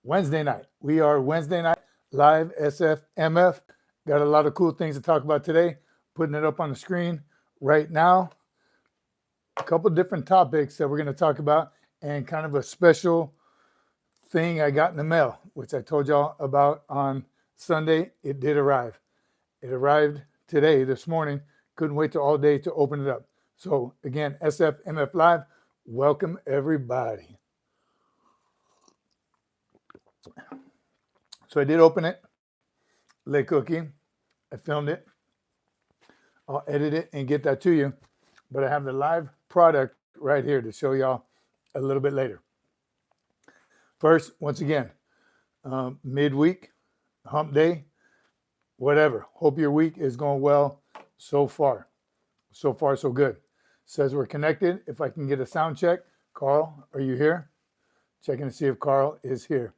Wednesday night. We are Wednesday night live SFMF. Got a lot of cool things to talk about today. Putting it up on the screen right now. A couple different topics that we're going to talk about and kind of a special thing I got in the mail, which I told y'all about on Sunday. It did arrive. It arrived today, this morning. Couldn't wait till all day to open it up. So again, SFMF Live, welcome everybody. So I did open it, lay cookie. I filmed it. I'll edit it and get that to you. But I have the live product right here to show y'all a little bit later. First, once again, midweek, hump day, whatever. Hope your week is going well so far. So far, so good. Says we're connected. If I can get a sound check. Carl, are you here? Checking to see if Carl is here.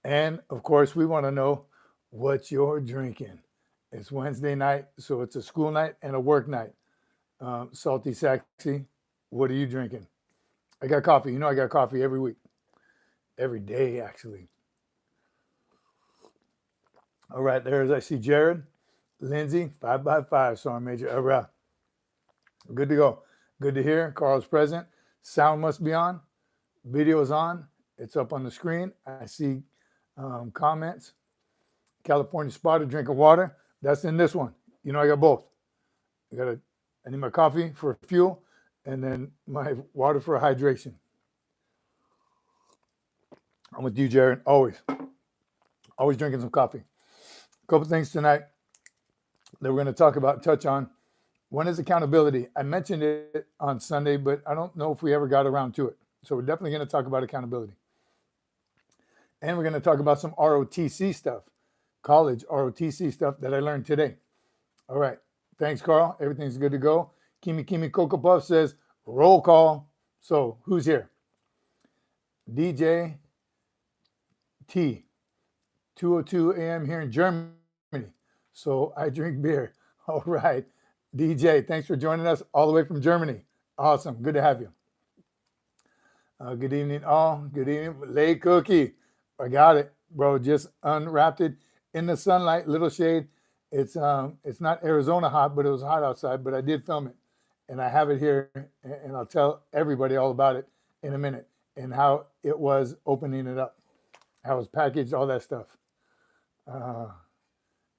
And, of course, we want to know what you're drinking. It's Wednesday night, so it's a school night and a work night. Salty Saxy, what are you drinking? I got coffee. You know I got coffee every week. Every day, actually. All right, there's, I see Jared, Lindsay, 5x5, Sergeant Major. All right. Good to go. Good to hear. Carl's present. Sound must be on. Video is on. It's up on the screen. I see comments. California Spotted, drinking water. That's in this one. You know I got both. I need my coffee for fuel and then my water for hydration. I'm with you, Jared. Always drinking some coffee. A couple things tonight that we're going to talk about and touch on. One is accountability. I mentioned it on Sunday, but I don't know if we ever got around to it. So we're definitely going to talk about accountability. And we're going to talk about some ROTC stuff, college ROTC stuff that I learned today. All right. Thanks, Carl. Everything's good to go. Kimi Cocoa Puff says, roll call. So who's here? DJ T, 2:02 a.m. here in Germany. So I drink beer. All right. DJ, thanks for joining us all the way from Germany. Awesome. Good to have you. Good evening, all. Good evening. Lay cookie. I got it, bro. Just unwrapped it in the sunlight, little shade. It's not Arizona hot, but it was hot outside, but I did film it. And I have it here, and I'll tell everybody all about it in a minute and how it was opening it up, how it was packaged, all that stuff.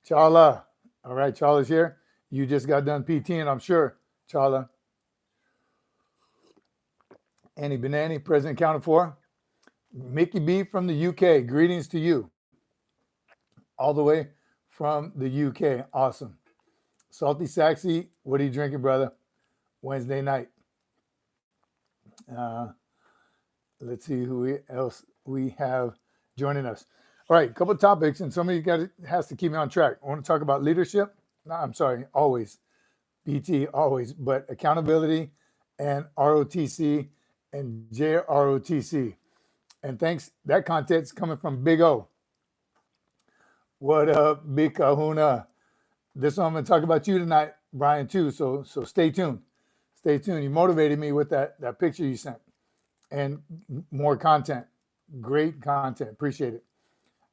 Chala. All right, Chala's here. You just got done PTing, I'm sure, Chala. Annie Benani, President accounted for. Mickey B from the UK, greetings to you. All the way from the UK, awesome. Salty Saxy, what are you drinking, brother? Wednesday night. Let's see who else we have joining us. All right, a couple of topics, and somebody has to keep me on track. I want to talk about leadership. No, I'm sorry, always. BT, always. But accountability and ROTC and JROTC. And thanks, that content's coming from Big O. What up, Big Kahuna? This one I'm going to talk about you tonight, Brian, too. So stay tuned. Stay tuned. You motivated me with that picture you sent. And more content. Great content. Appreciate it.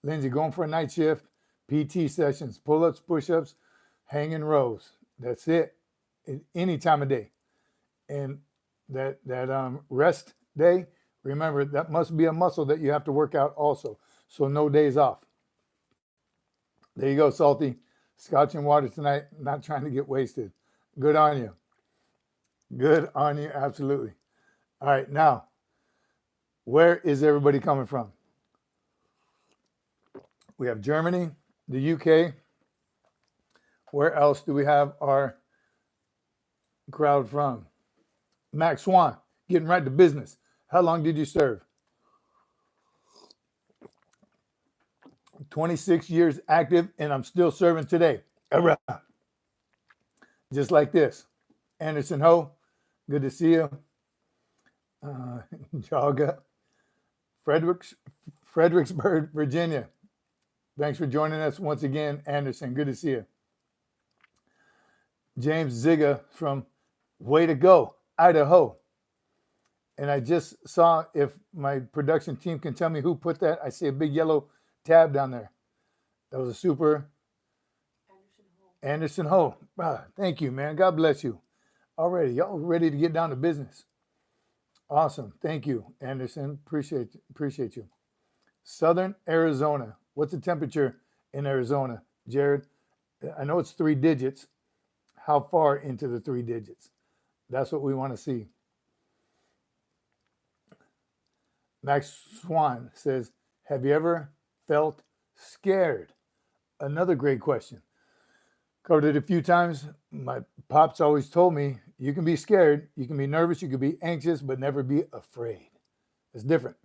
Lindsay, going for a night shift, PT sessions, pull-ups, push-ups, hanging rows. That's it. Any time of day. And that rest day, remember, that must be a muscle that you have to work out also. So no days off. There you go, Salty. Scotch and water tonight. Not trying to get wasted. Good on you. Good on you, absolutely. All right, now, where is everybody coming from? We have Germany, the UK. Where else do we have our crowd from? Max Swan, getting right to business. How long did you serve? 26 years active, and I'm still serving today. Just like this. Anderson Ho, good to see you. Jaga, Fredericksburg, Virginia. Thanks for joining us once again, Anderson. Good to see you. James Ziga from Way to Go, Idaho. And I just saw, if my production team can tell me who put that, I see a big yellow tab down there. That was a super Anderson Ho. Ah, thank you, man. God bless you. Already, y'all ready to get down to business. Awesome. Thank you, Anderson. Appreciate you. Southern Arizona. What's the temperature in Arizona, Jared? I know it's 3 digits. How far into the 3 digits? That's what we want to see. Max Swan says, have you ever felt scared? Another great question. Covered it a few times. My pops always told me, you can be scared, you can be nervous, you can be anxious, but never be afraid. It's different.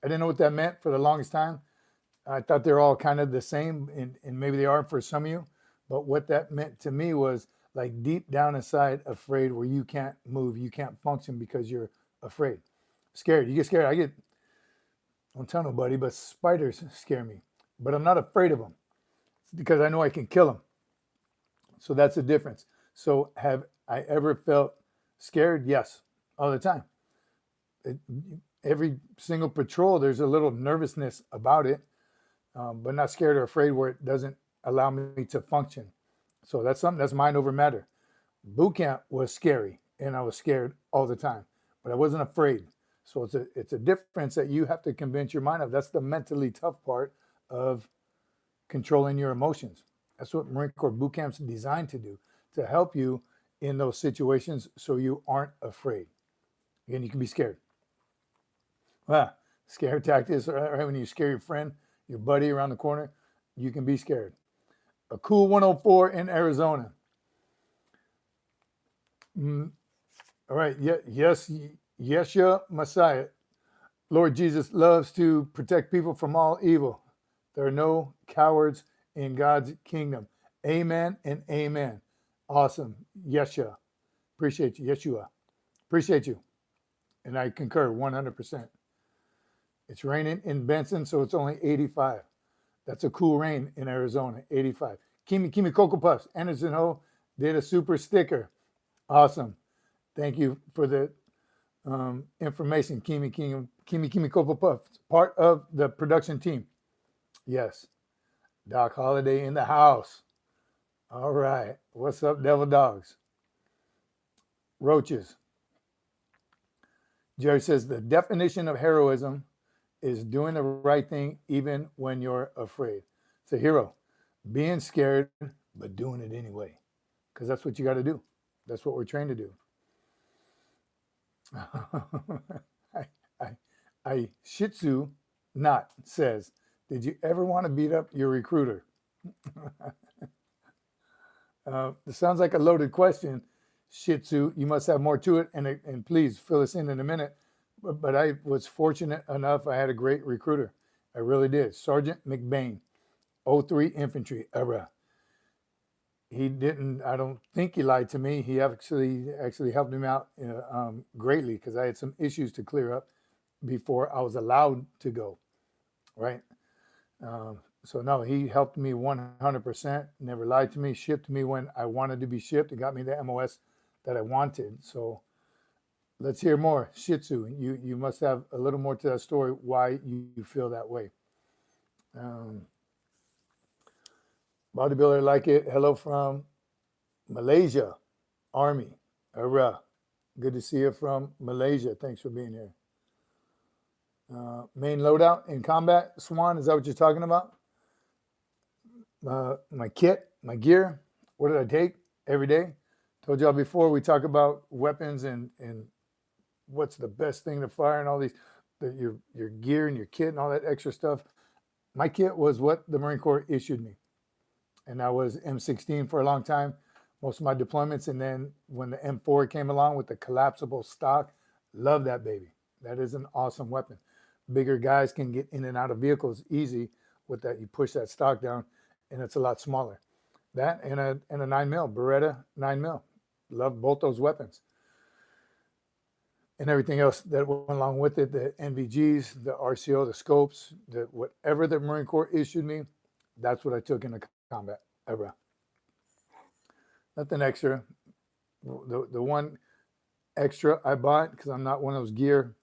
I didn't know what that meant for the longest time. I thought they're all kind of the same, and maybe they are for some of you. But what that meant to me was like deep down inside afraid, where you can't move, you can't function because you're afraid. Scared. You get scared. Don't tell nobody, but spiders scare me. But I'm not afraid of them. It's because I know I can kill them. So that's the difference. So have I ever felt scared? Yes, all the time. Every single patrol, there's a little nervousness about it, but not scared or afraid where it doesn't allow me to function. So that's something that's mind over matter. Boot camp was scary, and I was scared all the time, but I wasn't afraid. So it's a difference that you have to convince your mind of. That's the mentally tough part of controlling your emotions. That's what Marine Corps boot camp's designed to do, to help you in those situations so you aren't afraid. Again, you can be scared. Scare tactics, right? When you scare your friend, your buddy around the corner, you can be scared. A cool 104 in Arizona. All right. Yes, Yeshua Messiah. Lord Jesus loves to protect people from all evil. There are no cowards in God's kingdom. Amen and amen. Awesome. Yeshua. Appreciate you. Yeshua. Appreciate you. And I concur 100%. It's raining in Benson, so it's only 85. That's a cool rain in Arizona, 85. Kimi Cocoa Puffs. Anderson Ho did a super sticker. Awesome. Thank you for the information, Kimi Cocoa Puffs, part of the production team. Yes. Doc Holiday in the house. All right. What's up, Devil Dogs? Roaches. Jerry says the definition of heroism is doing the right thing even when you're afraid. It's a hero. Being scared, but doing it anyway. Because that's what you got to do. That's what we're trained to do. I Shih Tzu Not says, did you ever want to beat up your recruiter? It sounds like a loaded question, Shih Tzu. You must have more to it, and please fill us in a minute. But I was fortunate enough. I had a great recruiter. I really did. Sergeant McBain, 03 Infantry era. He didn't, I don't think he lied to me. He actually helped me out greatly, because I had some issues to clear up before I was allowed to go, right? So no, he helped me 100%, never lied to me, shipped me when I wanted to be shipped, and got me the MOS that I wanted. So let's hear more. Shih Tzu, you must have a little more to that story, why you feel that way. Bodybuilder like it. Hello from Malaysia, Army. Hurrah. Good to see you from Malaysia. Thanks for being here. Main loadout in combat. Swan, is that what you're talking about? My kit, my gear. What did I take every day? Told y'all before, we talk about weapons and what's the best thing to fire and all these, your gear and your kit and all that extra stuff. My kit was what the Marine Corps issued me. And that was M16 for a long time, most of my deployments. And then when the M4 came along with the collapsible stock, love that baby. That is an awesome weapon. Bigger guys can get in and out of vehicles easy with that. You push that stock down, and it's a lot smaller. That and a 9mm, Beretta 9mm. Love both those weapons. And everything else that went along with it, the NVGs, the RCO, the scopes, whatever the Marine Corps issued me, that's what I took into combat era. Nothing extra. The one extra I bought, because I'm not one of those gear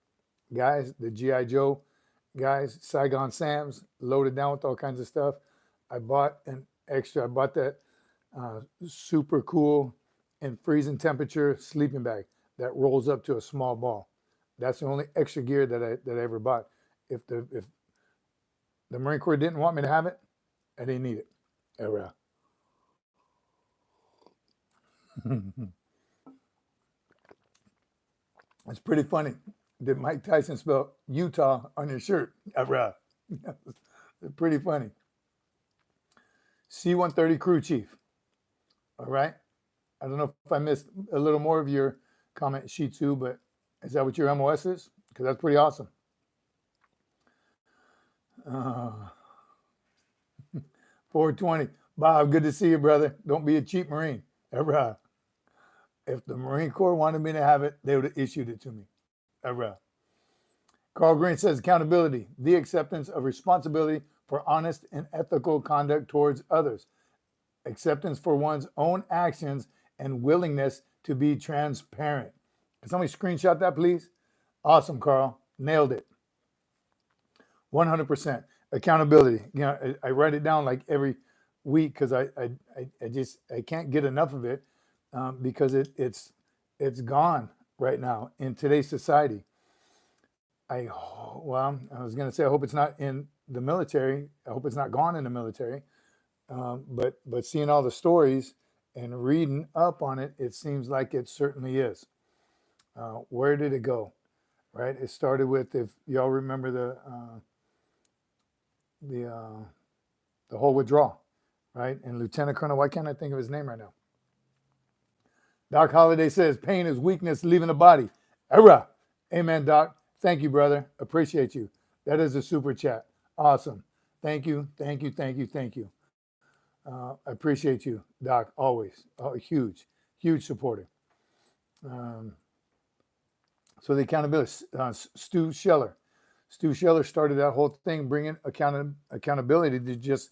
guys, the G.I. Joe guys, Saigon Sam's, loaded down with all kinds of stuff. I bought an extra. I bought that super cool and freezing temperature sleeping bag that rolls up to a small ball. That's the only extra gear that I ever bought. If the Marine Corps didn't want me to have it, I didn't need it. Ever. It's pretty funny. Did Mike Tyson spell Utah on your shirt? Ever. It's pretty funny. C-130 crew chief. All right. I don't know if I missed a little more of your comment sheet too, but is that what your MOS is? Because that's pretty awesome. 420. Bob, good to see you, brother. Don't be a cheap Marine. Ever. If the Marine Corps wanted me to have it, they would have issued it to me. Ever. Carl Green says accountability, the acceptance of responsibility for honest and ethical conduct towards others, acceptance for one's own actions, and willingness to be transparent. Can somebody screenshot that, please? Awesome, Carl. Nailed it. 100%. Accountability. You know, I write it down like every week because I can't get enough of it because it's gone right now in today's society. I was going to say I hope it's not in the military. I hope it's not gone in the military. But seeing all the stories and reading up on it, it seems like it certainly is. Where did it go? Right? It started with, if y'all remember the whole withdrawal, right? And Lieutenant Colonel, why can't I think of his name right now? Doc Holliday says, pain is weakness leaving the body. Era. Amen, Doc. Thank you, brother. Appreciate you. That is a super chat. Awesome. Thank you. Thank you. Thank you. Thank you. I appreciate you, Doc, always. Huge supporter. So the accountability, Stu Scheller. Stu Scheller started that whole thing, bringing accountability to just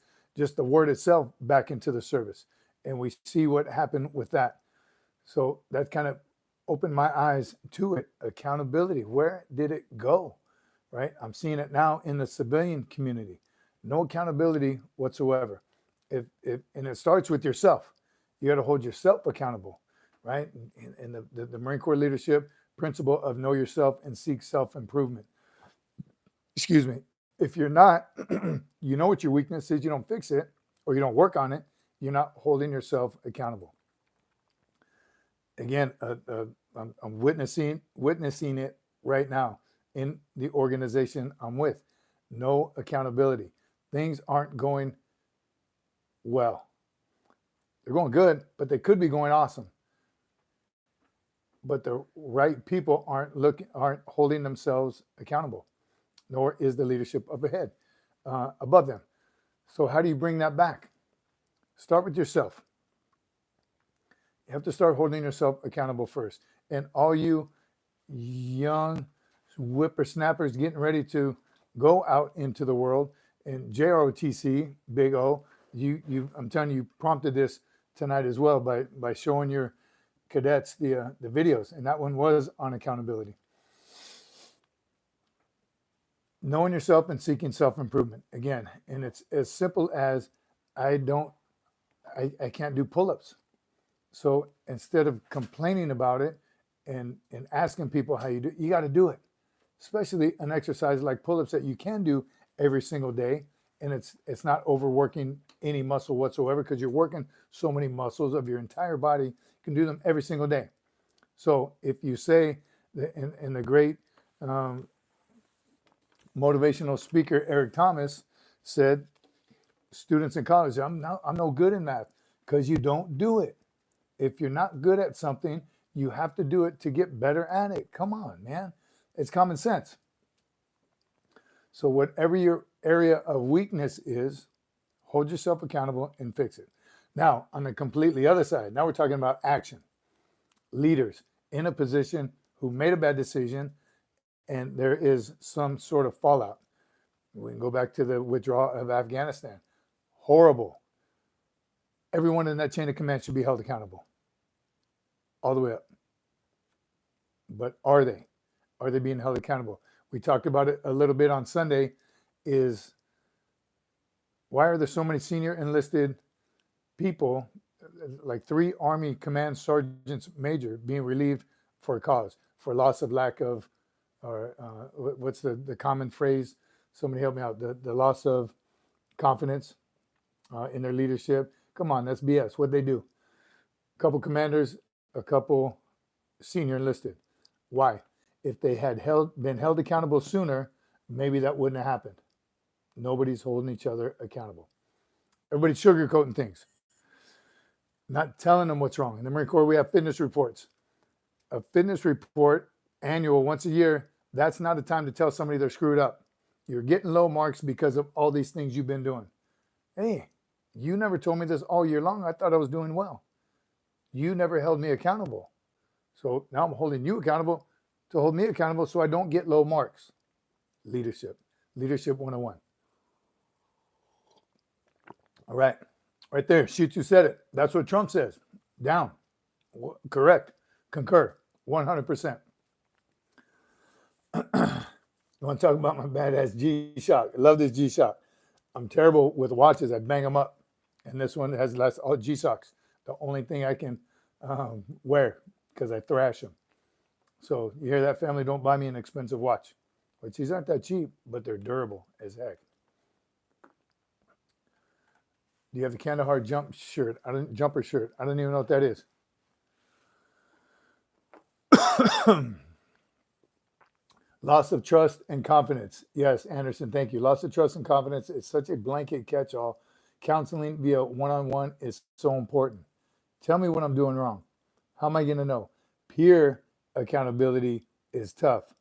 the word itself back into the service. And we see what happened with that. So that kind of opened my eyes to it. Accountability, where did it go? Right? I'm seeing it now in the civilian community. No accountability whatsoever. And it starts with yourself. You got to hold yourself accountable, right? And the Marine Corps leadership principle of know yourself and seek self-improvement. Excuse me. If you're not, you know what your weakness is, you don't fix it, or you don't work on it, you're not holding yourself accountable. Again, I'm witnessing it right now in the organization I'm with. No accountability. Things aren't going well. They're going good, but they could be going awesome. But the right people aren't holding themselves accountable, nor is the leadership up ahead, above them. So how do you bring that back? Start with yourself. You have to start holding yourself accountable first. And all you young whippersnappers getting ready to go out into the world, and JROTC, big O, I'm telling you, prompted this tonight as well by showing your cadets the videos, and that one was on accountability. Knowing yourself and seeking self-improvement. Again, and it's as simple as I can't do pull-ups. So instead of complaining about it and asking people how you do, you got to do it. Especially an exercise like pull-ups that you can do every single day, and it's not overworking any muscle whatsoever because you're working so many muscles of your entire body. You can do them every single day. So if you say, in the great motivational speaker Eric Thomas said, students in college, I'm no good in math because you don't do it. If you're not good at something, you have to do it to get better at it. Come on, man. It's common sense. So whatever your area of weakness is, hold yourself accountable and fix it. Now, on the completely other side, now we're talking about action. Leaders in a position who made a bad decision and there is some sort of fallout. We can go back to the withdrawal of Afghanistan. Horrible. Everyone in that chain of command should be held accountable. All the way up. but are they? Are they being held accountable? We talked about it a little bit on Sunday. Is why are there so many senior enlisted people, like 3 Army command sergeants major, being relieved for a cause, for loss of lack of, or what's the common phrase? Somebody help me out. The loss of confidence in their leadership. Come on, that's BS. What'd they do? A couple commanders, a couple senior enlisted. Why? If they had been held accountable sooner, maybe that wouldn't have happened. Nobody's holding each other accountable. Everybody's sugarcoating things, not telling them what's wrong. In the Marine Corps, we have fitness reports. A fitness report, annual, once a year, that's not a time to tell somebody they're screwed up. You're getting low marks because of all these things you've been doing. Hey, you never told me this all year long. I thought I was doing well. You never held me accountable. So now I'm holding you accountable to hold me accountable so I don't get low marks. Leadership 101. All right. Right there. Shoot, you said it. That's what Trump says. Down. Correct. Concur. 100%. You want to talk about my badass G-Shock? I love this G-Shock. I'm terrible with watches. I bang them up. And this one has all G-Shocks. The only thing I can wear because I thrash them. So you hear that, family? Don't buy me an expensive watch. Which these aren't that cheap, but they're durable as heck. Do you have the Kandahar jumper shirt? I don't even know what that is. Loss of trust and confidence. Yes, Anderson, thank you. Loss of trust and confidence is such a blanket catch-all. Counseling via one-on-one is so important. Tell me what I'm doing wrong. How am I going to know? Peer accountability is tough.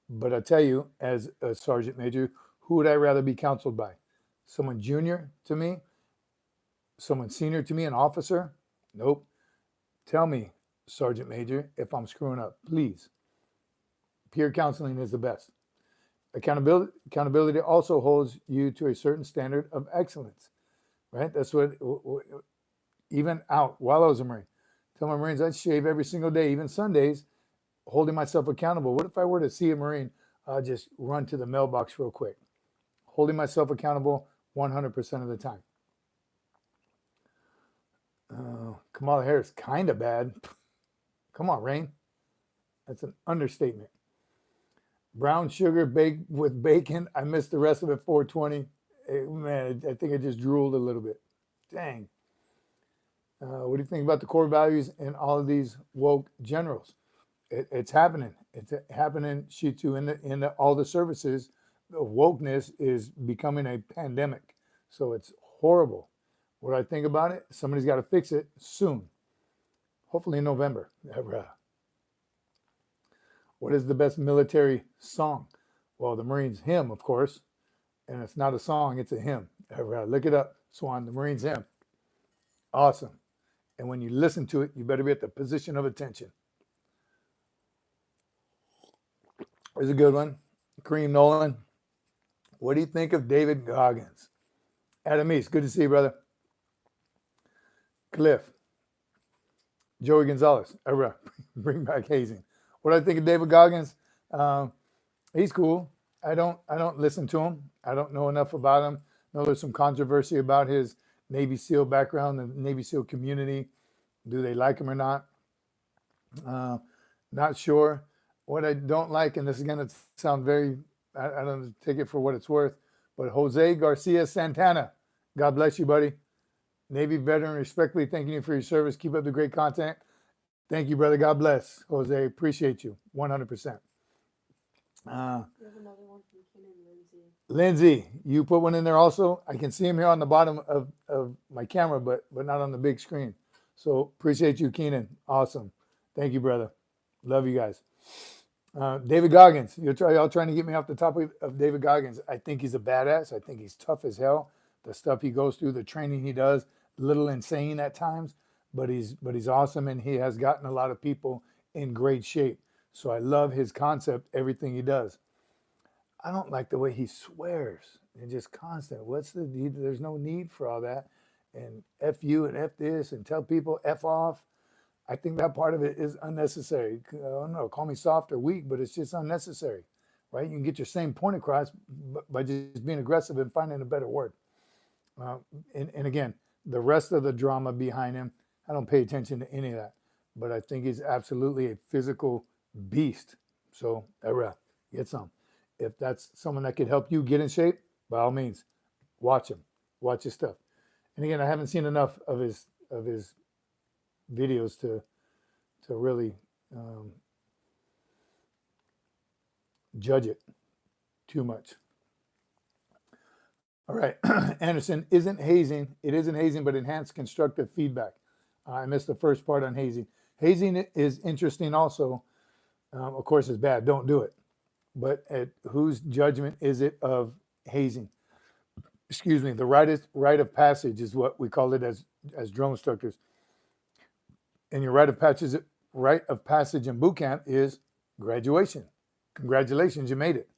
But I tell you, as a sergeant major, who would I rather be counseled by? Someone junior to me? Someone senior to me, an officer? Nope. Tell me, Sergeant Major, if I'm screwing up, please. Peer counseling is the best. Accountability also holds you to a certain standard of excellence, right? That's what, even out while I was a Marine, tell my Marines I'd shave every single day, even Sundays, holding myself accountable. What if I were to see a Marine just run to the mailbox real quick? Holding myself accountable 100% of the time. Kamala Harris, kind of bad. Come on, Rain. That's an understatement. Brown sugar baked with bacon. I missed the rest of it, 420. Man, I think I just drooled a little bit. Dang. What do you think about the core values in all of these woke generals? It's happening. It's happening, Shitu, in all the services. The wokeness is becoming a pandemic. So it's horrible. What I think about it, somebody's got to fix it soon. Hopefully in November. What is the best military song? Well, the Marines hymn, of course. And it's not a song, it's a hymn. Look it up, Swan, the Marines hymn. Awesome. And when you listen to it, you better be at the position of attention. Here's a good one. Kareem Nolan. What do you think of David Goggins? Adam East, good to see you, brother. Cliff. Joey Gonzalez. Bring back hazing. What do I think of David Goggins? He's cool. I don't listen to him. I don't know enough about him. I know there's some controversy about his Navy SEAL background, the Navy SEAL community. Do they like him or not? Not sure. What I don't like, and this is going to sound very, I don't take it for what it's worth, but Jose Garcia Santana. God bless you, buddy. Navy veteran, respectfully thanking you for your service. Keep up the great content. Thank you, brother. God bless. Jose, appreciate you 100%. We have another one from Ken and Lindsay. Lindsay, you put one in there also. I can see him here on the bottom of my camera, but not on the big screen. So appreciate you, Keenan. Awesome. Thank you, brother. Love you guys. David Goggins, y'all trying to get me off the top of David Goggins. I think he's a badass. I think he's tough as hell. The stuff he goes through, the training he does, a little insane at times, but he's awesome, and he has gotten a lot of people in great shape. So I love his concept, everything he does. I don't like the way he swears and just constant. What's the need? There's no need for all that. And F you and F this and tell people F off. I think that part of it is unnecessary. I don't know, call me soft or weak, but it's just unnecessary, right? You can get your same point across by just being aggressive and finding a better word. Uh, and again, the rest of the drama behind him, I don't pay attention to any of that. But I think he's absolutely a physical beast. So, get some. If that's someone that could help you get in shape, by all means, watch him, watch his stuff. And again, I haven't seen enough of his videos to really judge it too much. All right, Anderson, isn't hazing, it isn't hazing, but enhanced constructive feedback. I missed the first part on hazing. Hazing is interesting also. Of course, it's bad, don't do it. But at whose judgment is it of hazing? Excuse me, the rite of passage is what we call it as drill instructors. And your rite of passage in boot camp is graduation. Congratulations, you made it.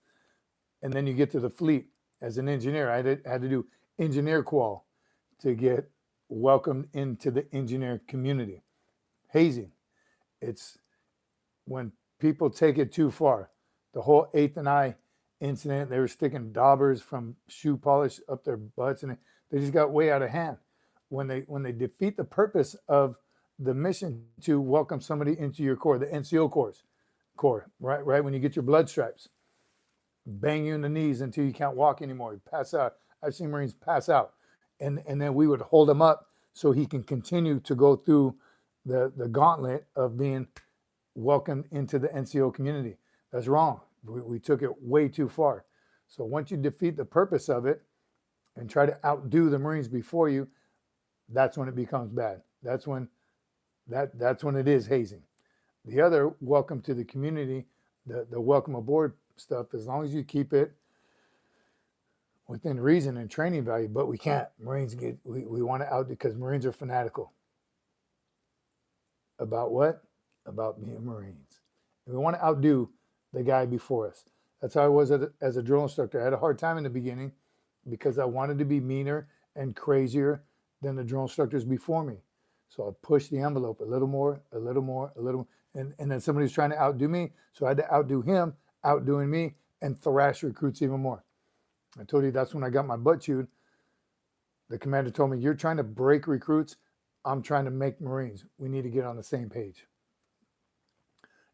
And then you get to the fleet. As an engineer, I had to do engineer qual to get welcomed into the engineer community. Hazing, it's when people take it too far. The whole 8th and I incident, they were sticking daubers from shoe polish up their butts, and they just got way out of hand. When they defeat the purpose of the mission to welcome somebody into your corps, the NCO corps, right? When you get your blood stripes, bang you in the knees until you can't walk anymore. You pass out. I've seen Marines pass out. And then we would hold him up so he can continue to go through the gauntlet of being welcomed into the NCO community. That's wrong. We took it way too far. So once you defeat the purpose of it and try to outdo the Marines before you, that's when it becomes bad. That's when it is hazing. The other welcome to the community, the welcome aboard stuff, as long as you keep it within reason and training value, but we can't. Marines we want to out because Marines are fanatical. About what? About being Marines. And we want to outdo the guy before us. That's how I was as a drill instructor. I had a hard time in the beginning because I wanted to be meaner and crazier than the drill instructors before me. So I pushed the envelope a little more, and then somebody was trying to outdo me, so I had to outdo him, outdoing me, and thrash recruits even more. I told you that's when I got my butt chewed. The commander told me, you're trying to break recruits. I'm trying to make Marines. We need to get on the same page.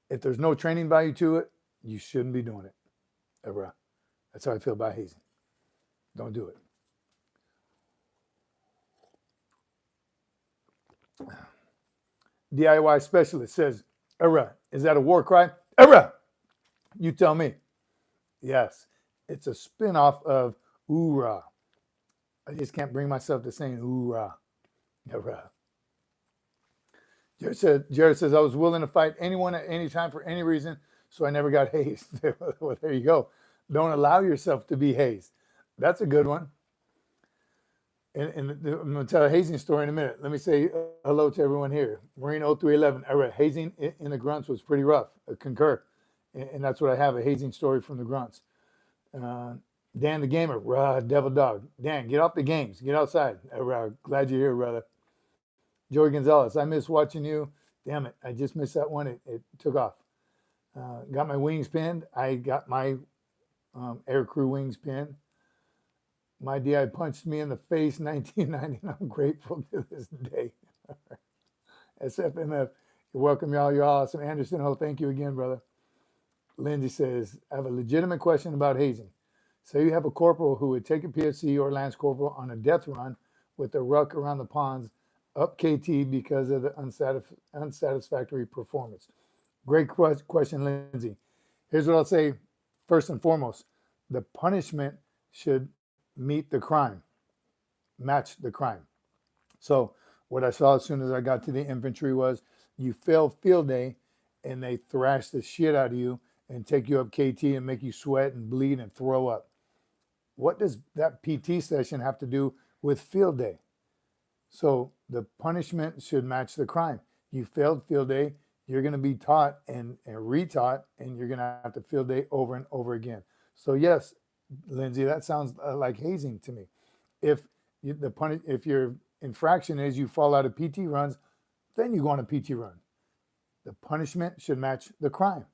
If there's no training value to it, you shouldn't be doing it. Ever. That's how I feel about hazing. Don't do it. DIY specialist says, "Era, is that a war cry? Era, you tell me." Yes, it's a spin-off of URAH. I just can't bring myself to saying URAH. Era. Jared says, "I was willing to fight anyone at any time for any reason, so I never got hazed." Well, there you go. Don't allow yourself to be hazed. That's a good one. And I'm going to tell a hazing story in a minute. Let me say hello to everyone here. Marine 0311, era. Hazing in the grunts was pretty rough. I concur. And that's what I have, a hazing story from the grunts. Dan the Gamer, Devil Dog. Dan, get off the games. Get outside. Glad you're here, brother. Joey Gonzalez, I miss watching you. Damn it, I just missed that one. It took off. Got my wings pinned. I got my aircrew wings pinned. My DI punched me in the face 1990, and I'm grateful to this day. SFMF, you're welcome, y'all. You're awesome. Anderson, thank you again, brother. Lindsay says, I have a legitimate question about hazing. Say you have a corporal who would take a PFC or lance corporal on a death run with a ruck around the ponds up KT because of the unsatisfactory performance. Great question, Lindsay. Here's what I'll say first and foremost. The punishment should meet the crime, match the crime. So what I saw as soon as I got to the infantry was you fail field day and they thrash the shit out of you and take you up KT and make you sweat and bleed and throw up. What does that PT session have to do with field day? So the punishment should match the crime. You failed field day, you're going to be taught and retaught, and you're going to have to field day over and over again. So yes, Lindsay, that sounds like hazing to me. If your infraction is you fall out of PT runs, then you go on a PT run. The punishment should match the crime.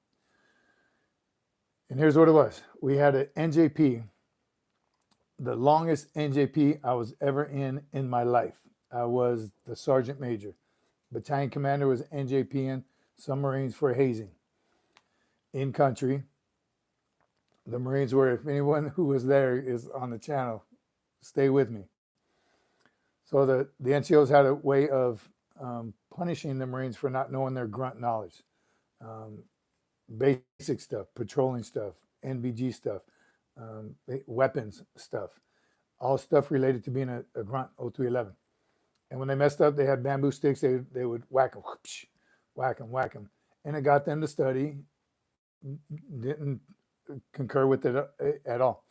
And here's what it was. We had an NJP, the longest NJP I was ever in my life. I was the sergeant major. Battalion commander was NJP-ing some Marines for hazing. In country, the Marines were, if anyone who was there is on the channel, stay with me. So the NCOs had a way of punishing the Marines for not knowing their grunt knowledge. Basic stuff, patrolling stuff, NVG stuff, weapons stuff, all stuff related to being a grunt, 0311. And when they messed up, they had bamboo sticks. They would whack them, whack them. And it got them to study. Didn't concur with it at all.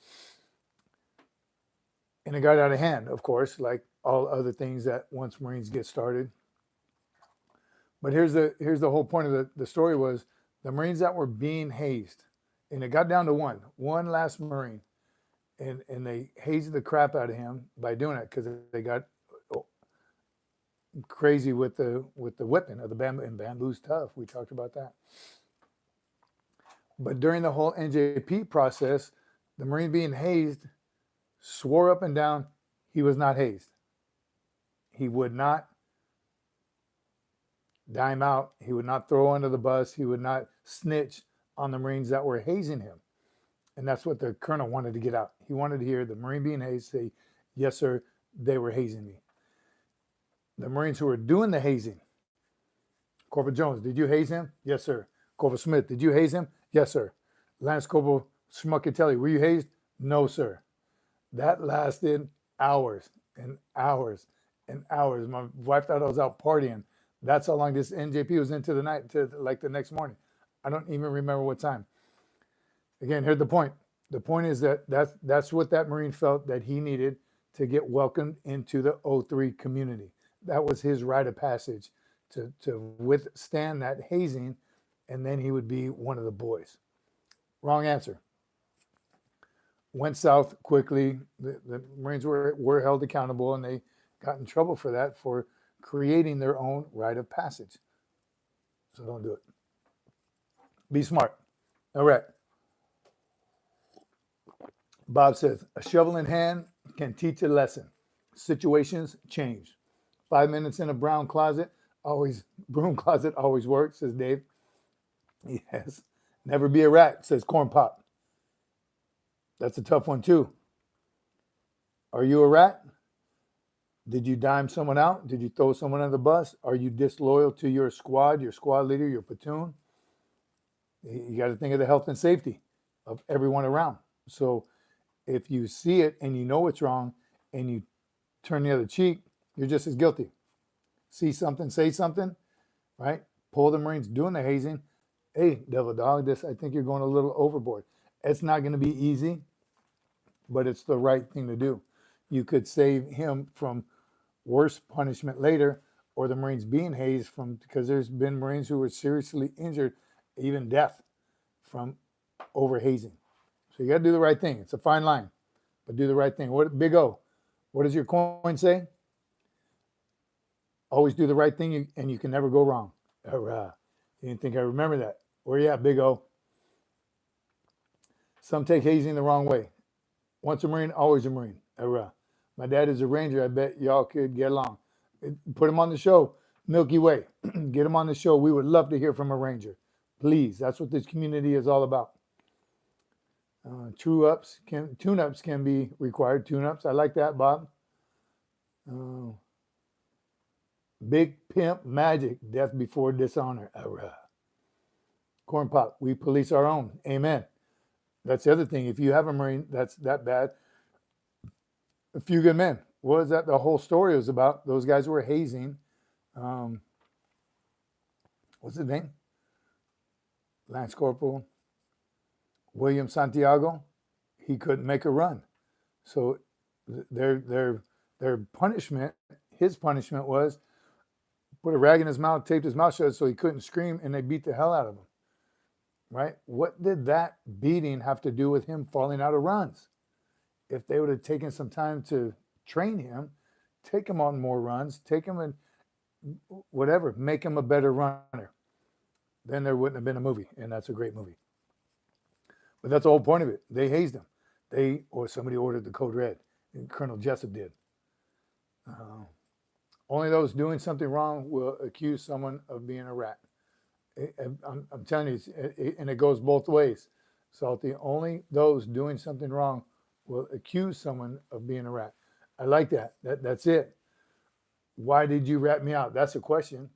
And it got out of hand, of course, like all other things that once Marines get started. But here's the whole point of the story was the Marines that were being hazed, and it got down to one last Marine, and they hazed the crap out of him by doing it because they got crazy with the whipping of the bamboo, and bamboo's tough. We talked about that. But during the whole NJP process, the Marine being hazed swore up and down he was not hazed. He would not dime out. He would not throw under the bus. He would not snitch on the Marines that were hazing him. And that's what the colonel wanted to get out. He wanted to hear the Marine being hazed say, yes, sir, they were hazing me. The Marines who were doing the hazing, Corporal Jones, did you haze him? Yes, sir. Corporal Smith, did you haze him? Yes, sir. Lance Corporal Schmuckatelli, were you hazed? No, sir. That lasted hours and hours and hours. My wife thought I was out partying. That's how long this NJP was into the night, to like the next morning. I don't even remember what time. Again, here's the point. The point is that's what that Marine felt that he needed to get welcomed into the 03 community. That was his rite of passage to withstand that hazing, and then he would be one of the boys. Wrong answer. Went south quickly. The Marines were held accountable, and they got in trouble for that, for creating their own rite of passage. So don't do it. Be smart. All right. Bob says, a shovel in hand can teach a lesson. Situations change. 5 minutes in a broom closet always works, says Dave. Yes. Never be a rat, says Corn Pop. That's a tough one too. Are you a rat? Did you dime someone out? Did you throw someone under the bus? Are you disloyal to your squad leader, your platoon? You got to think of the health and safety of everyone around. So if you see it and you know it's wrong and you turn the other cheek, you're just as guilty. See something, say something, right? Pull the Marines doing the hazing. Hey, devil dog, I think you're going a little overboard. It's not going to be easy, but it's the right thing to do. You could save him from worse punishment later, or the Marines being hazed because there's been Marines who were seriously injured, even death, from over hazing. So you got to do the right thing. It's a fine line, but do the right thing. Big O, what does your coin say? Always do the right thing, and you can never go wrong. Hurrah. You didn't think I remember that. Where you at, Big O? Some take hazing the wrong way. Once a Marine, always a Marine. Hurrah. My dad is a Ranger. I bet y'all could get along. Put him on the show. Milky Way. Get him on the show. We would love to hear from a Ranger. Please. That's what this community is all about. Tune-ups can be required. Tune-ups. I like that, Bob. Big Pimp Magic. Death before dishonor. Hurrah. Corn Pop. We police our own. Amen. That's the other thing. If you have a Marine that's that bad, a few good men. What was that? The whole story was about. Those guys were hazing. What's his name? Lance Corporal William Santiago. He couldn't make a run. So their punishment, his punishment was put a rag in his mouth, taped his mouth shut so he couldn't scream, and they beat the hell out of him. Right? What did that beating have to do with him falling out of runs? If they would have taken some time to train him, take him on more runs, take him and whatever, make him a better runner. then there wouldn't have been a movie, and that's a great movie. But that's the whole point of it. They hazed him. They or somebody ordered the code red, and Colonel Jessup did. Only those doing something wrong will accuse someone of being a rat. I'm telling you, and it goes both ways. Salty, only those doing something wrong will accuse someone of being a rat. I like that. That's it. Why did you rat me out? That's a question.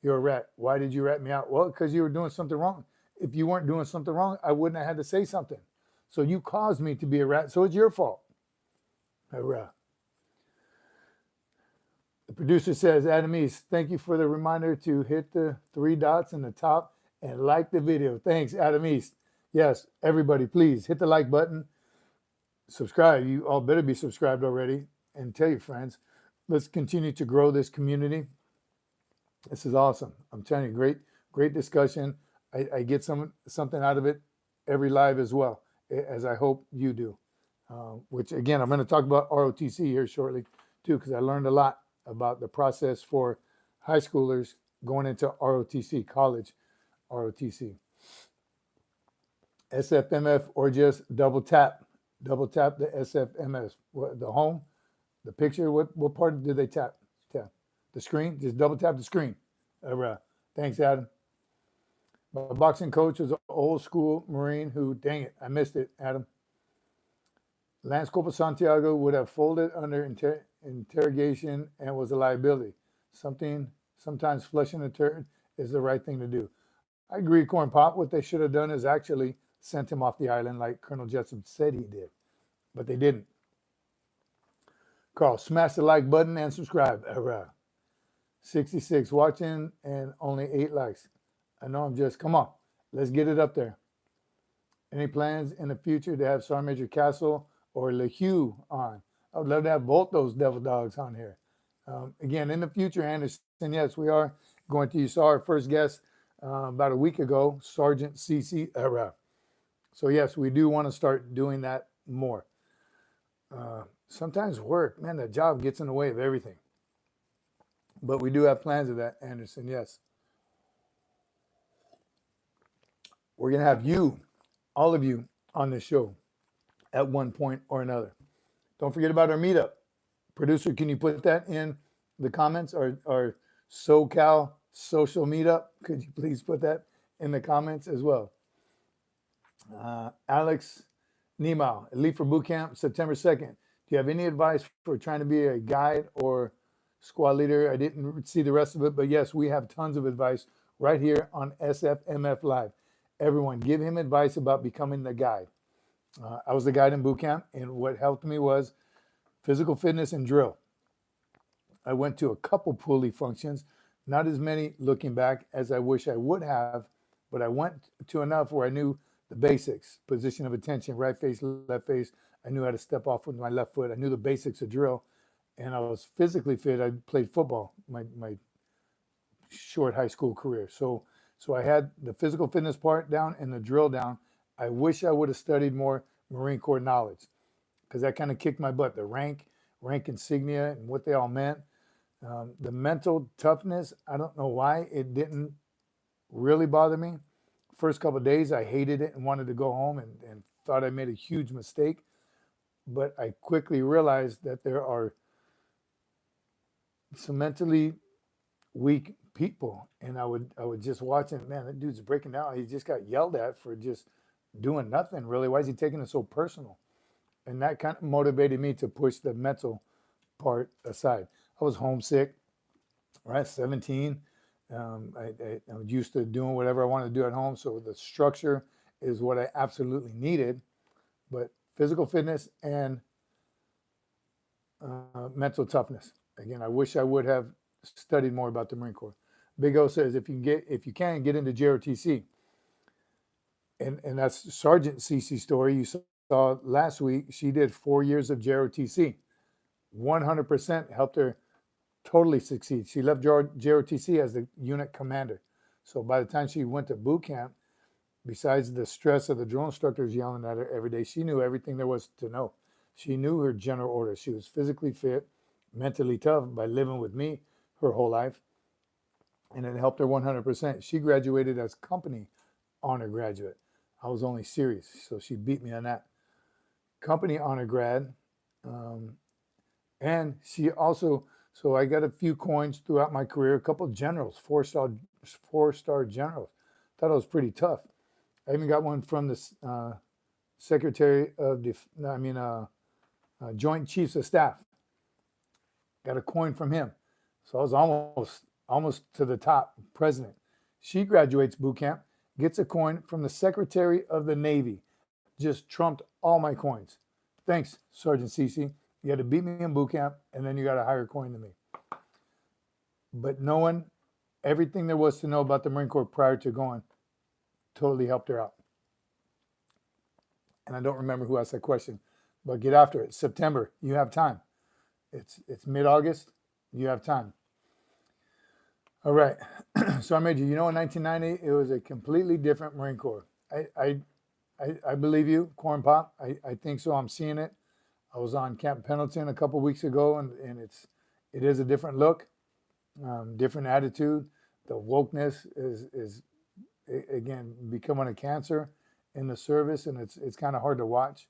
You're a rat. Why did you rat me out? Well, because you were doing something wrong. If you weren't doing something wrong, I wouldn't have had to say something. So you caused me to be a rat, so it's your fault. Hurrah. The producer says, Adam East, thank you for the reminder to hit the 3 dots in the top and like the video. Thanks, Adam East. Yes, everybody, please hit the like button. Subscribe. You all better be subscribed already, and tell your friends. Let's continue to grow this community. This is awesome. I'm telling you, great discussion. I get something out of it every live as well, as I hope you do. Which, again, I'm going to talk about ROTC here shortly, too, because I learned a lot about the process for high schoolers going into ROTC, college ROTC. SFMF or just double tap the SFMF. What, the home, the picture, what part did they tap? The screen? Just double tap the screen. Thanks, Adam. My boxing coach was an old school Marine who, dang it, I missed it, Adam. Lance Corporal Santiago would have folded under interrogation and was a liability. Sometimes flushing a turd is the right thing to do. I agree, Corn Pop. What they should have done is actually sent him off the island like Colonel Jessup said he did, but they didn't. Carl, smash the like button and subscribe. 66 watching and only 8 likes. I know I'm just, come on, let's get it up there. Any plans in the future to have Sergeant Major Castle or LeHue on? I would love to have both those devil dogs on here. Again, in the future, Anderson, yes, we are going to, you saw our first guest about a week ago, Sergeant Cece. So yes, we do want to start doing that more. Sometimes work, man, the job gets in the way of everything. But we do have plans of that, Anderson, yes. We're going to have you, all of you, on this show at one point or another. Don't forget about our meetup. Producer, can you put that in the comments? Our SoCal social meetup, could you please put that in the comments as well? Alex Nemau, Elite for Boot Camp, September 2nd. Do you have any advice for trying to be a guide or squad leader? I didn't see the rest of it, but yes, we have tons of advice right here on SFMF Live. Everyone, give him advice about becoming the guide. I was the guide in boot camp, and what helped me was physical fitness and drill. I went to a couple Poolee functions, not as many looking back as I wish I would have, but I went to enough where I knew the basics, position of attention, right face, left face. I knew how to step off with my left foot. I knew the basics of drill, and I was physically fit. I played football my short high school career. So I had the physical fitness part down and the drill down. I wish I would have studied more Marine Corps knowledge because that kind of kicked my butt. The rank insignia and what they all meant. The mental toughness, I don't know why it didn't really bother me. First couple of days, I hated it and wanted to go home and thought I made a huge mistake. But I quickly realized that there are some mentally weak people, and I would just watch him. Man, that dude's breaking down. He just got yelled at for just doing nothing, really. Why is he taking it so personal? And that kind of motivated me to push the mental part aside. I was homesick, right? 17. I was used to doing whatever I wanted to do at home, so the structure is what I absolutely needed. But physical fitness and mental toughness. Again, I wish I would have studied more about the Marine Corps. Big O says if you can get into JROTC, and that's Sergeant Cece's story. You saw last week she did 4 years of JROTC. 100% helped her totally succeed. She left JROTC as the unit commander. So by the time she went to boot camp, besides the stress of the drill instructors yelling at her every day, she knew everything there was to know. She knew her general orders. She was physically fit, mentally tough by living with me her whole life. and it helped her 100%. She graduated as company honor graduate. I was only series, so she beat me on that. Company honor grad. And she also, so I got a few coins throughout my career, a couple generals, four-star generals. Thought it was pretty tough. I even got one from the Secretary of Joint Chiefs of Staff. Got a coin from him. So I was almost to the top, president. She graduates boot camp, gets a coin from the Secretary of the Navy. Just trumped all my coins. Thanks, Sergeant Cece. You had to beat me in boot camp, and then you got a higher coin than me. But knowing everything there was to know about the Marine Corps prior to going totally helped her out. And I don't remember who asked that question, but get after it. September, you have time. It's mid-August, you have time. All right. So I made you know, in 1990, it was a completely different Marine Corps. I believe you, Corn Pop. I think so. I'm seeing it. I was on Camp Pendleton a couple weeks ago, and it is a different look, different attitude. The wokeness is again becoming a cancer in the service, and it's kind of hard to watch.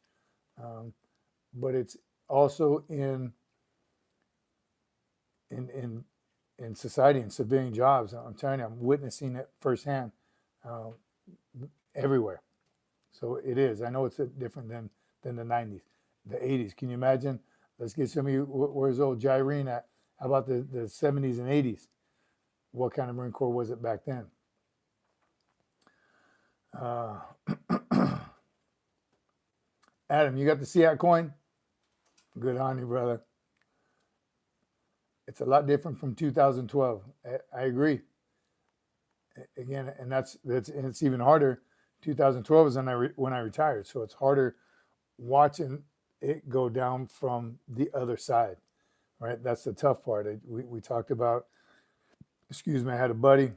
But it's also in society, in civilian jobs. I'm telling you, I'm witnessing it firsthand everywhere. So it is. I know it's different than the 90s, the 80s. Can you imagine? Let's get some of you, where's old Jyrene at? How about the 70s and 80s? What kind of Marine Corps was it back then? Adam, you got the SEAT coin? Good on you, brother. It's a lot different from 2012. I agree. Again, and it's even harder. 2012 is when I retired, so it's harder watching it go down from the other side, right? That's the tough part. We talked about, excuse me, I had a buddy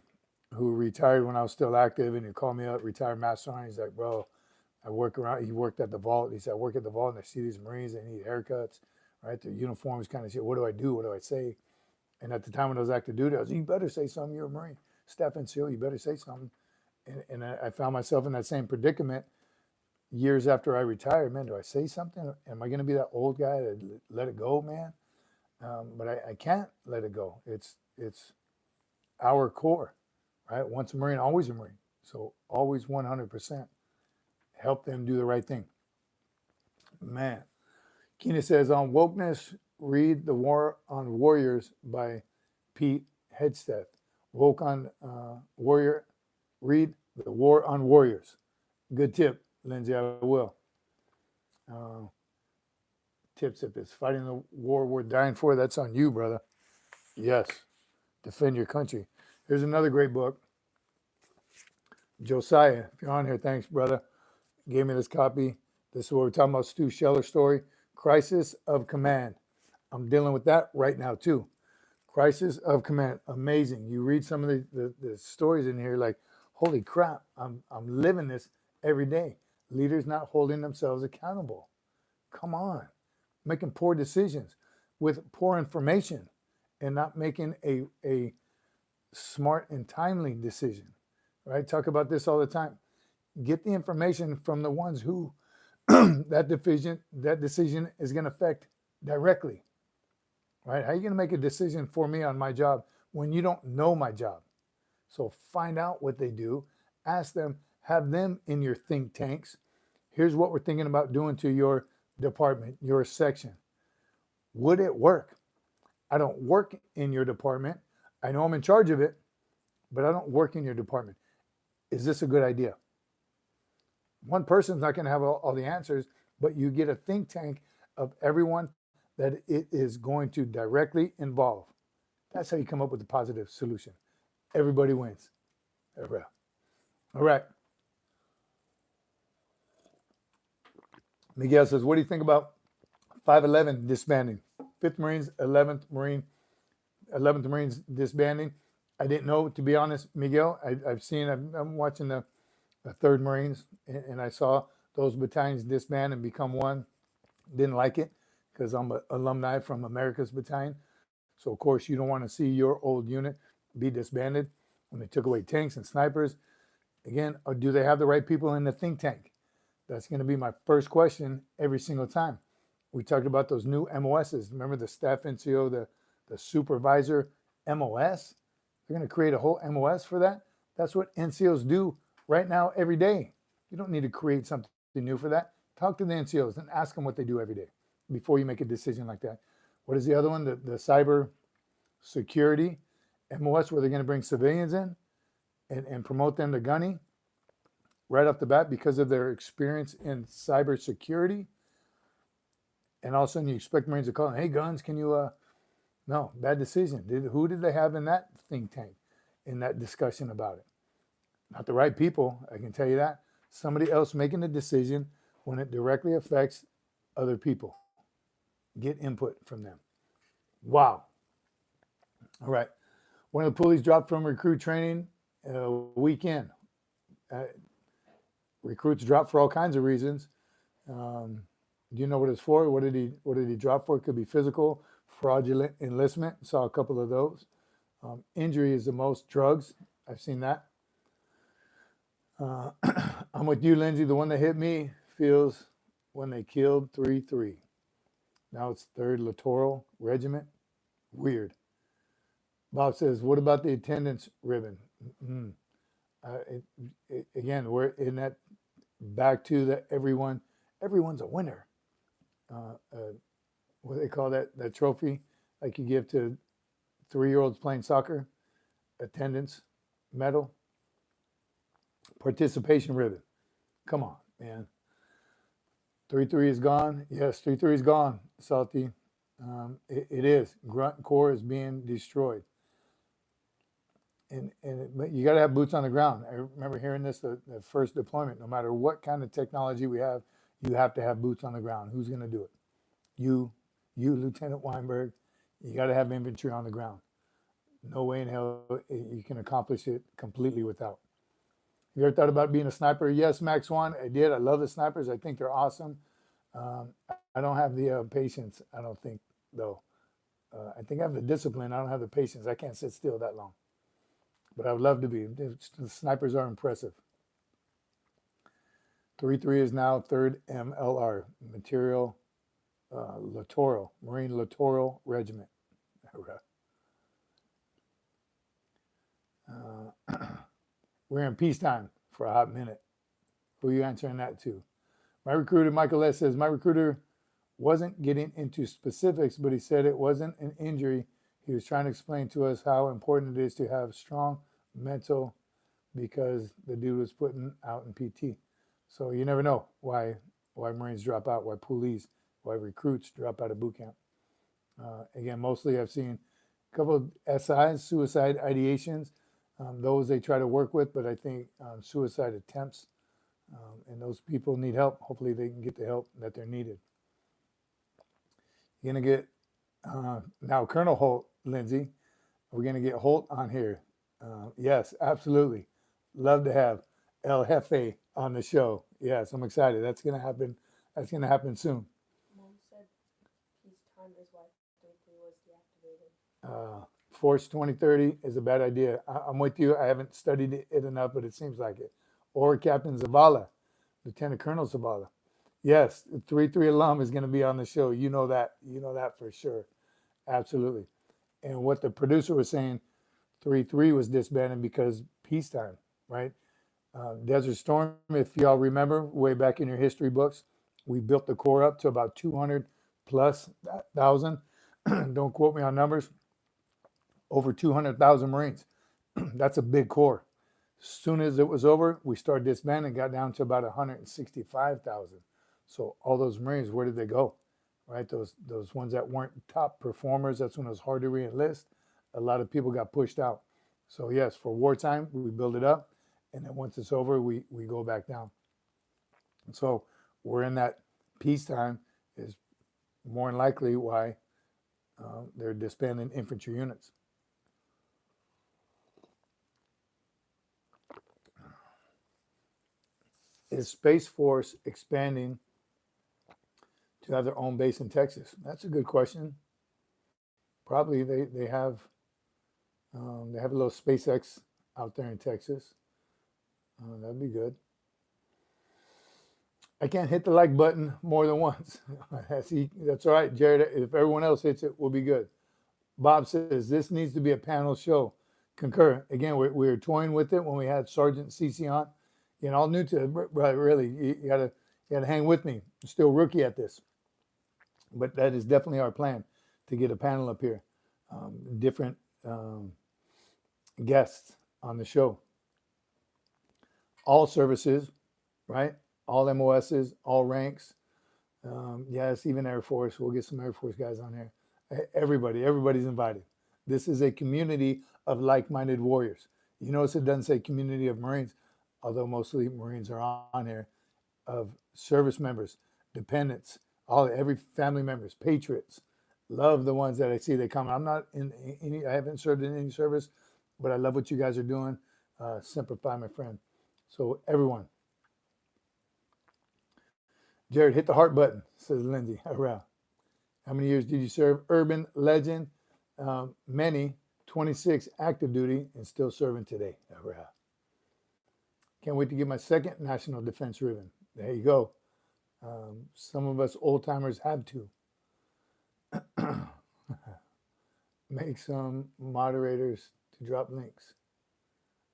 who retired when I was still active, and he called me up, retired Master Sergeant. He's like, bro, he worked at the vault. He said, I work at the vault, and I see these Marines, they need haircuts, right? Their uniforms kind of shit. What do I do? What do I say? And at the time when I was active duty, I was, you better say something. You're a Marine. Staff NCO, you better say something. And I found myself in that same predicament years after I retired. Man, do I say something? Am I going to be that old guy that let it go, man? But I can't let it go. It's our core, right? Once a Marine, always a Marine. So always 100%. Help them do the right thing. Man. Keena says, on wokeness, read The War on Warriors by Pete Hegseth. Woke on Warrior, read The War on Warriors. Good tip, Lindsay, I will. Tips, if it's fighting the war we're dying for, that's on you, brother. Yes, defend your country. Here's another great book. Josiah, if you're on here, thanks, brother. Gave me this copy. This is what we're talking about, Stu Scheller story. Crisis of Command. I'm dealing with that right now, too. Crisis of Command. Amazing. You read some of the stories in here like, holy crap, I'm living this every day. Leaders not holding themselves accountable. Come on. Making poor decisions with poor information and not making a smart and timely decision. Right? Talk about this all the time. Get the information from the ones who that decision is going to affect directly. Right? How are you going to make a decision for me on my job when you don't know my job? So find out what they do, ask them, have them in your think tanks. Here's what we're thinking about doing to your department, your section. Would it work? I don't work in your department. I know I'm in charge of it, but I don't work in your department. Is this a good idea? One person's not going to have all the answers, but you get a think tank of everyone that it is going to directly involve. That's how you come up with a positive solution. Everybody wins. All right. Miguel says, what do you think about 511 disbanding? 5th Marines, 11th Marines disbanding. I didn't know, to be honest, Miguel. I'm watching the 3rd Marines, and I saw those battalions disband and become one. Didn't like it because I'm an alumni from America's Battalion. So, of course, you don't want to see your old unit be disbanded. when they took away tanks and snipers. Again, or do they have the right people in the think tank? That's going to be my first question every single time. We talked about those new MOSs. Remember the staff NCO, the supervisor MOS? They're going to create a whole MOS for that. That's what NCOs do right now every day. You don't need to create something new for that. Talk to the NCOs and ask them what they do every day before you make a decision like that. What is the other one? The cyber security MOS, where they're going to bring civilians in and promote them to gunny right off the bat because of their experience in cyber security. And all of a sudden you expect Marines to call them, hey, guns, can you, no, bad decision. Who did they have in that think tank, in that discussion about it? Not the right people, I can tell you that. Somebody else making a decision when it directly affects other people. Get input from them. Wow. All right. One of the Poolees dropped from recruit training weekend. Recruits drop for all kinds of reasons. Do you know what it's for? What did he drop for? It could be physical, fraudulent enlistment. Saw a couple of those. Injury is the most. Drugs. I've seen that. I'm with you, Lindsay. The one that hit me feels when they killed 3-3. Now it's 3rd Littoral Regiment. Weird. Bob says, what about the attendance ribbon? Again, we're in that back to that everyone's a winner. What do they call that trophy like you give to 3-year-olds playing soccer? Attendance medal. Participation ribbon. Come on, man. 3-3 is gone. Yes, 3-3 is gone, Salty. It is. Grunt Corps is being destroyed. But you got to have boots on the ground. I remember hearing this the first deployment. No matter what kind of technology we have, you have to have boots on the ground. Who's going to do it? You, Lieutenant Weinberg. You got to have infantry on the ground. No way in hell you can accomplish it completely without. You ever thought about being a sniper? Yes, Max One, I did. I love the snipers. I think they're awesome. I don't have the patience, I don't think, though. I think I have the discipline. I don't have the patience. I can't sit still that long. But I would love to be. The snipers are impressive. 3-3 is now 3rd MLR, Material Littoral, Marine Littoral Regiment. We're in peacetime for a hot minute. Who are you answering that to? My recruiter, Michael S. says, my recruiter wasn't getting into specifics, but he said it wasn't an injury. He was trying to explain to us how important it is to have strong mental because the dude was putting out in PT. So you never know why Marines drop out, why Poolees, why recruits drop out of boot camp. Again, mostly I've seen a couple of SIs, suicide ideations. Those they try to work with, but I think suicide attempts, and those people need help. Hopefully they can get the help that they're needed. You're going to get, now Colonel Holt, Lindsay, we're going to get Holt on here. Yes, absolutely. Love to have El Jefe on the show. Yes, I'm excited. That's going to happen. That's going to happen soon. Mom said peacetime is why 3-3 was deactivated. Force 2030 is a bad idea. I'm with you. I haven't studied it enough, but it seems like it. Or Captain Zavala, Lieutenant Colonel Zavala. Yes, 3-3 alum is going to be on the show. You know that. You know that for sure. Absolutely. And what the producer was saying, 3-3 was disbanded because peacetime, right? Desert Storm, if y'all remember, way back in your history books, we built the Corps up to about 200 plus thousand. Don't quote me on numbers. Over 200,000 Marines. That's a big Corps. As soon as it was over, we started disbanding, got down to about 165,000. So all those Marines, where did they go? Right? Those ones that weren't top performers, that's when it was hard to re-enlist. A lot of people got pushed out. So yes, for wartime, we build it up. And then once it's over, we go back down. And so we're in that peacetime is more than likely why they're disbanding infantry units. Is Space Force expanding to have their own base in Texas? That's a good question. Probably they have a little SpaceX out there in Texas. That'd be good. I can't hit the like button more than once. That's all right, Jared. If everyone else hits it, we'll be good. Bob says this needs to be a panel show. Concur. Again, we were toying with it when we had Sergeant Cece on. You know, all new to it, really. You gotta hang with me. I'm still rookie at this, but that is definitely our plan to get a panel up here, different guests on the show. All services, right? All MOSs, all ranks. Yes, even Air Force. We'll get some Air Force guys on here. Everybody's invited. This is a community of like-minded warriors. You notice it doesn't say community of Marines, although mostly Marines are on here, of service members, dependents, every family members, Patriots. Love the ones that I see. They come. I'm not in any. I haven't served in any service, but I love what you guys are doing. Semper Fi, my friend. So everyone. Jared, hit the heart button, says Lindsay. Hurrah. How many years did you serve? Urban legend. Many. 26 active duty and still serving today. Hurrah. Can't wait to get my second National Defense ribbon. There you go. Some of us old timers have to. Make some moderators to drop links.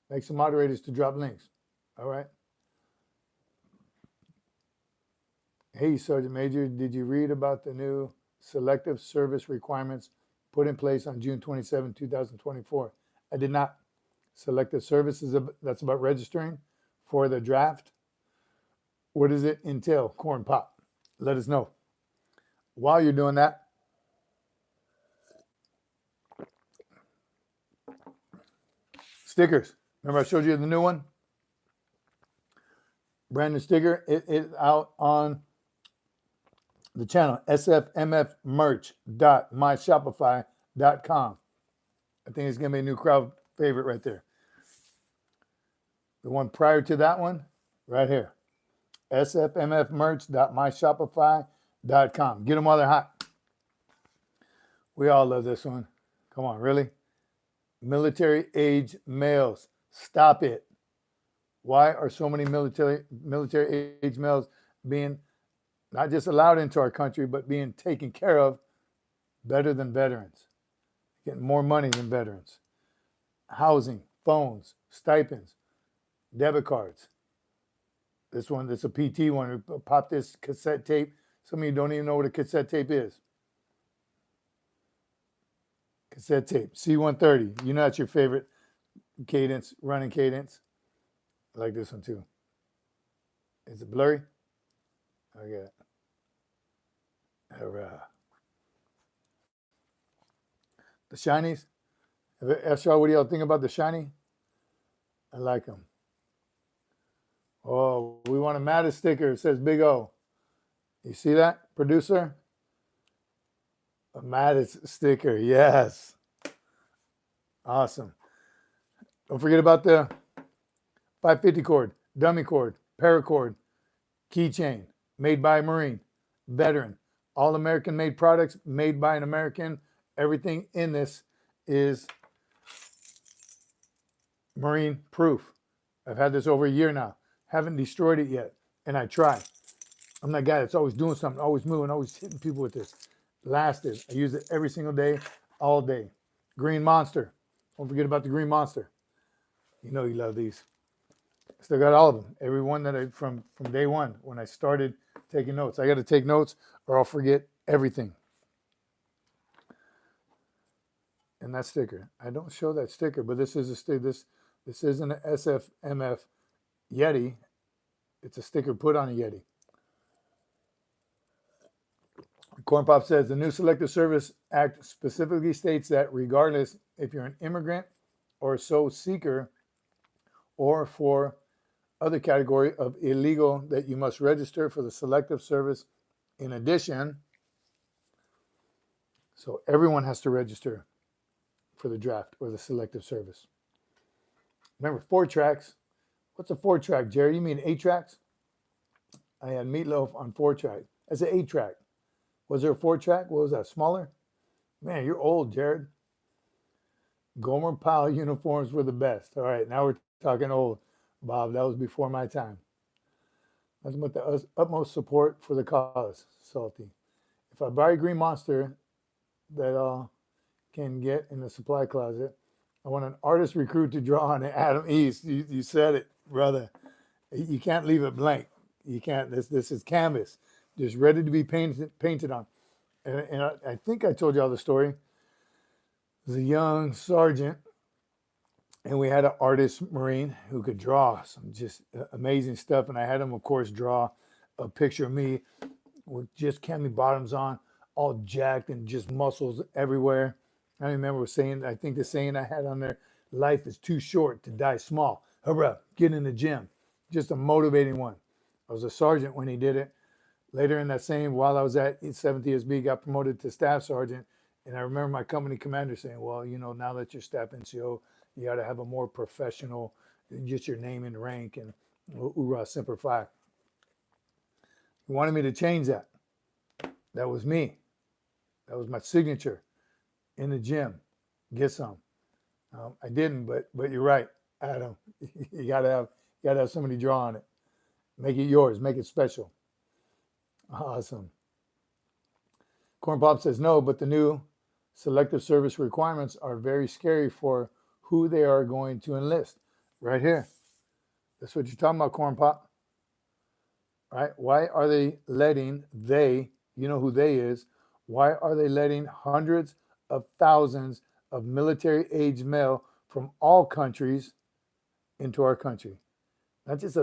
Make some moderators to drop links. All right. Hey, Sergeant Major, did you read about the new selective service requirements put in place on June 27, 2024? I did not. Selective service that's about registering for the draft. What does it entail? Corn pop. Let us know. While you're doing that, stickers. Remember I showed you the new one? Brand new sticker. It is out on the channel, SFMF-merch.myshopify.com. I think it's going to be a new crowd favorite right there. The one prior to that one, right here, SFMF-merch.myshopify.com. Get them while they're hot. We all love this one. Come on, really? Military age males. Stop it. Why are so many military age males being not just allowed into our country, but being taken care of better than veterans? Getting more money than veterans. Housing, phones, stipends, debit cards. This one, that's a PT one. We pop this cassette tape. Some of you don't even know what a cassette tape is. Cassette tape, C-130. You know that's your favorite cadence, running cadence. I like this one too. Is it blurry? Okay. All right. The shinies. Ask y'all, what do y'all think about the shiny? I like them. Oh, we want a Mattis sticker. It says Big O. You see that, producer? A Mattis sticker. Yes. Awesome. Don't forget about the 550 cord, dummy cord, paracord, keychain, made by a Marine, veteran, all American made products made by an American. Everything in this is Marine proof. I've had this over a year now. Haven't destroyed it yet, and I try. I'm that guy that's always doing something, always moving, always hitting people with this. Lasted. I use it every single day, all day. Green Monster. Don't forget about the Green Monster. You know you love these. Still got all of them. Every one that I from day one when I started taking notes. I got to take notes or I'll forget everything. And that sticker. I don't show that sticker, but this is a sticker. This isn't an SFMF Yeti. It's a sticker put on a Yeti. Corn Pop says the new Selective Service Act specifically states that regardless if you're an immigrant or a SO seeker or for other category of illegal, that you must register for the Selective Service in addition. So everyone has to register for the draft or the Selective Service. Remember, 4 tracks. What's a 4-track, Jerry? You mean 8 tracks? I had Meatloaf on 4-track. That's an 8-track. Was there a 4-track? What was that, smaller? Man, you're old, Jared. Gomer Pyle uniforms were the best. All right, now we're talking old. Bob, that was before my time. Nothing but the utmost support for the cause, Salty. If I buy a green monster that can get in the supply closet, I want an artist recruit to draw on it. Adam East, you said it, brother. You can't leave it blank. You can't. This is canvas, just ready to be painted on. And I think I told y'all the story. There's a young sergeant, and we had an artist Marine who could draw some just amazing stuff. And I had him, of course, draw a picture of me with just cami bottoms on, all jacked and just muscles everywhere. I remember saying, I think the saying I had on there, life is too short to die small. Hurrah, get in the gym. Just a motivating one. I was a sergeant when he did it. Later in that same, while I was at 7th ESB, got promoted to staff sergeant. And I remember my company commander saying, well, you know, now that you're staff NCO, you got to have a more professional, just your name and rank and URAH Semper Fi. He wanted me to change that. That was me. That was my signature in the gym. Get some. I didn't, but you're right, Adam. You gotta have somebody draw on it. Make it yours. Make it special. Awesome. Corn Pop says no, but the new selective service requirements are very scary for who they are going to enlist. Right here. That's what you're talking about, Corn Pop. Right? Why are they letting you know who they is, why are they letting hundreds of thousands of military-age male from all countries into our country? Not just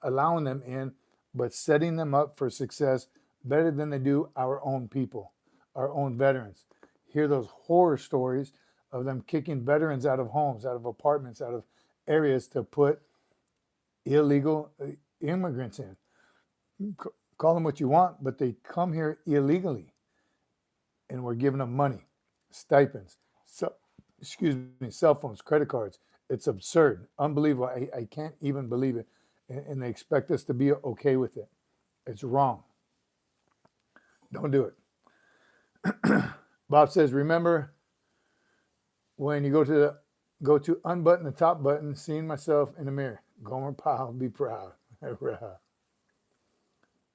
allowing them in, but setting them up for success better than they do our own people, our own veterans. Hear those horror stories of them kicking veterans out of homes, out of apartments, out of areas to put illegal immigrants in. Call them what you want, but they come here illegally. And we're giving them money, stipends, cell phones, credit cards. It's absurd, unbelievable. I can't even believe it. And they expect us to be okay with it. It's wrong. Don't do it. Bob says, remember when you go to unbutton the top button, seeing myself in the mirror. Gomer Pyle, be proud.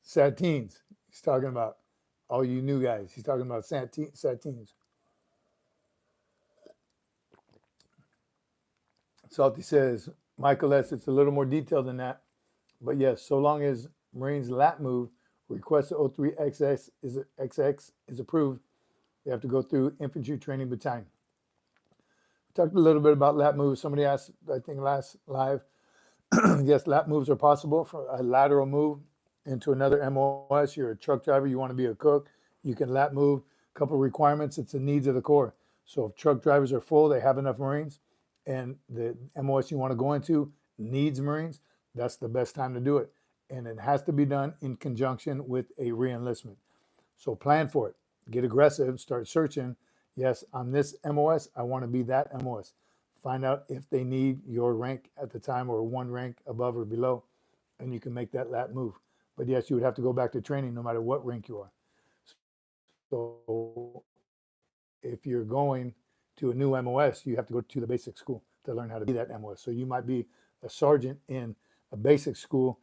Sad teens. He's talking about all you new guys. He's talking about sad teens. Salty says, Michael S., it's a little more detailed than that. But yes, so long as Marines lat move, request 03XX is approved, they have to go through Infantry Training Battalion. We talked a little bit about lat moves. Somebody asked, I think last live, yes, lat moves are possible for a lateral move into another MOS. You're a truck driver, you want to be a cook, you can lat move. A couple of requirements, it's the needs of the Corps. So if truck drivers are full, they have enough Marines, and the MOS you want to go into needs Marines, that's the best time to do it. And it has to be done in conjunction with a re-enlistment. So plan for it. Get aggressive, start searching. Yes, on this MOS, I want to be that MOS. Find out if they need your rank at the time or one rank above or below, and you can make that lat move. But yes, you would have to go back to training no matter what rank you are. So if you're going to a new MOS, you have to go to the basic school to learn how to be that MOS. So you might be a sergeant in a basic school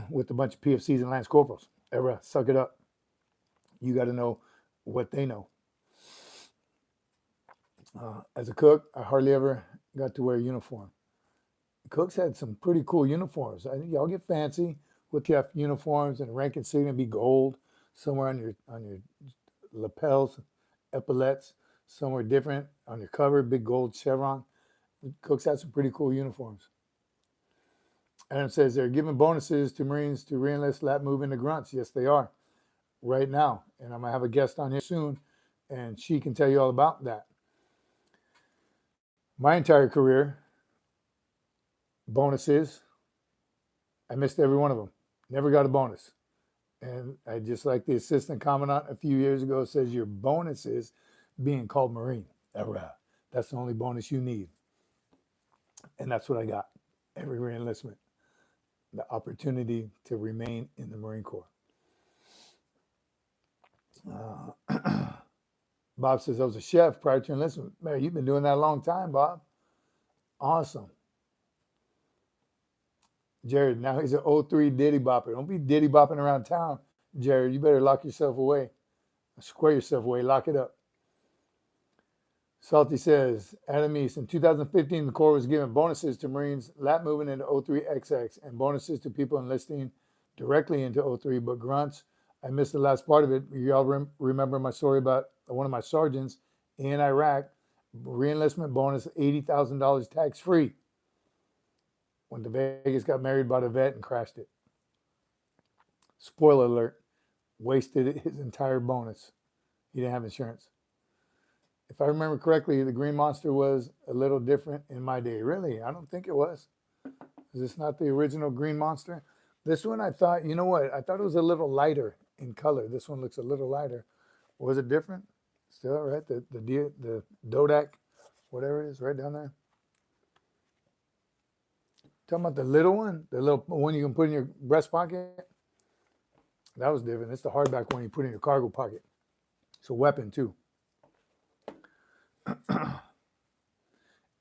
with a bunch of PFCs and Lance Corporals. Suck it up. You got to know what they know. As a cook, I hardly ever got to wear a uniform. Cooks had some pretty cool uniforms. I think y'all get fancy with your uniforms, and rank and insignia be gold somewhere on your lapels, epaulets, somewhere different on your cover, big gold chevron. Cooks had some pretty cool uniforms. Adam says they're giving bonuses to Marines to re-enlist, lat move into grunts. Yes, they are right now. And I'm going to have a guest on here soon, and she can tell you all about that. My entire career, bonuses, I missed every one of them. Never got a bonus. And I just like the assistant commandant a few years ago says your bonus is being called Marine. That's the only bonus you need. And that's what I got. Every re-enlistment. The opportunity to remain in the Marine Corps. Bob says, I was a chef prior to enlistment. Man, you've been doing that a long time, Bob. Awesome. Jared, now he's an 03 Diddy Bopper. Don't be Diddy Bopping around town, Jared. You better lock yourself away. Square yourself away. Lock it up. Salty says, Adam East, in 2015, the Corps was giving bonuses to Marines lat moving into 03XX and bonuses to people enlisting directly into 03, but grunts. I missed the last part of it. Y'all remember my story about one of my sergeants in Iraq, reenlistment bonus, $80,000 tax-free. Went to Vegas, got married, bought a vet, and crashed it. Spoiler alert, wasted his entire bonus. He didn't have insurance. If I remember correctly, the Green Monster was a little different in my day. Really? I don't think it was. Is this not the original Green Monster? This one I thought, you know what? I thought it was a little lighter in color. This one looks a little lighter. Was it different? Still, right? The Dodak, whatever it is, right down there. Talking about the little one, the little one you can put in your breast pocket. That was different. It's the hardback one you put in your cargo pocket. It's a weapon too.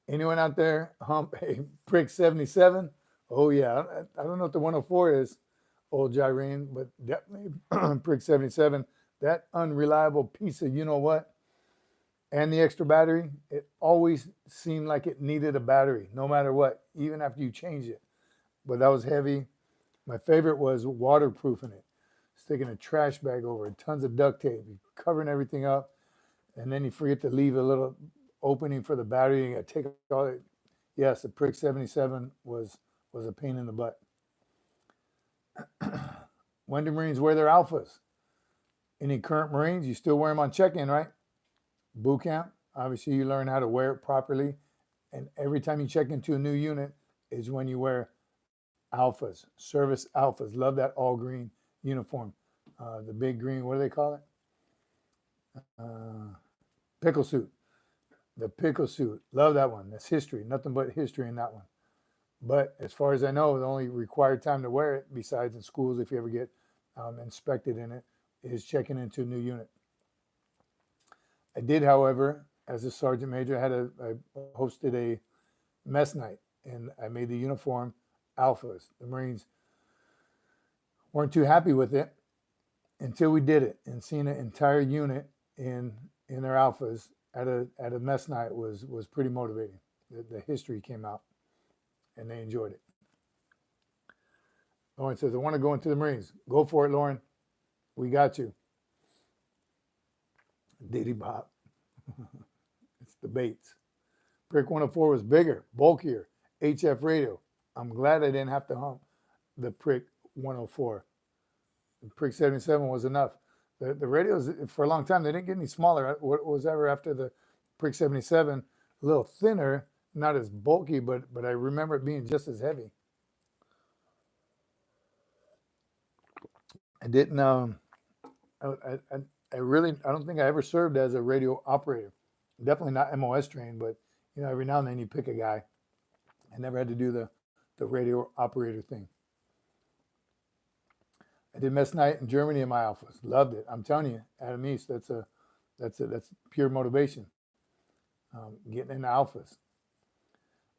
Anyone out there hump a Prick 77? Oh yeah, I don't know what the 104 is, old Gyrene, but definitely Prick 77. That unreliable piece of you know what, and the extra battery. It always seemed like it needed a battery, no matter what, even after you change it. But that was heavy. My favorite was waterproofing it, sticking a trash bag over it, tons of duct tape, covering everything up. And then you forget to leave a little opening for the battery. You got to take all it. Yes, the Prick 77 was a pain in the butt. When do Marines wear their alphas? Any current Marines, you still wear them on check-in, right? Boot camp, obviously you learn how to wear it properly. And every time you check into a new unit is when you wear alphas, service alphas. Love that all green uniform. The big green, what do they call it? Pickle suit. The pickle suit. Love that one. That's history. Nothing but history in that one. But as far as I know, the only required time to wear it, besides in schools if you ever get inspected in it, is checking into a new unit. I did, however, as a sergeant major, I hosted a mess night, and I made the uniform alphas. The Marines weren't too happy with it until we did it, and seeing an entire unit in their alphas at a mess night was pretty motivating. The history came out, and they enjoyed it. Lauren says, I want to go into the Marines. Go for it, Lauren. We got you. Diddy Bob. It's the Bates. Prick 104 was bigger, bulkier, HF radio. I'm glad I didn't have to hump the Prick 104. The Prick 77 was enough. The radios, for a long time, they didn't get any smaller. What was ever after the Prick 77, a little thinner, not as bulky, but I remember it being just as heavy. I didn't, I don't think I ever served as a radio operator. Definitely not MOS trained, but you know, every now and then you pick a guy. I never had to do the radio operator thing. I did mess night in Germany in my alphas. Loved it. I'm telling you, Adam East, that's pure motivation. Getting into alphas.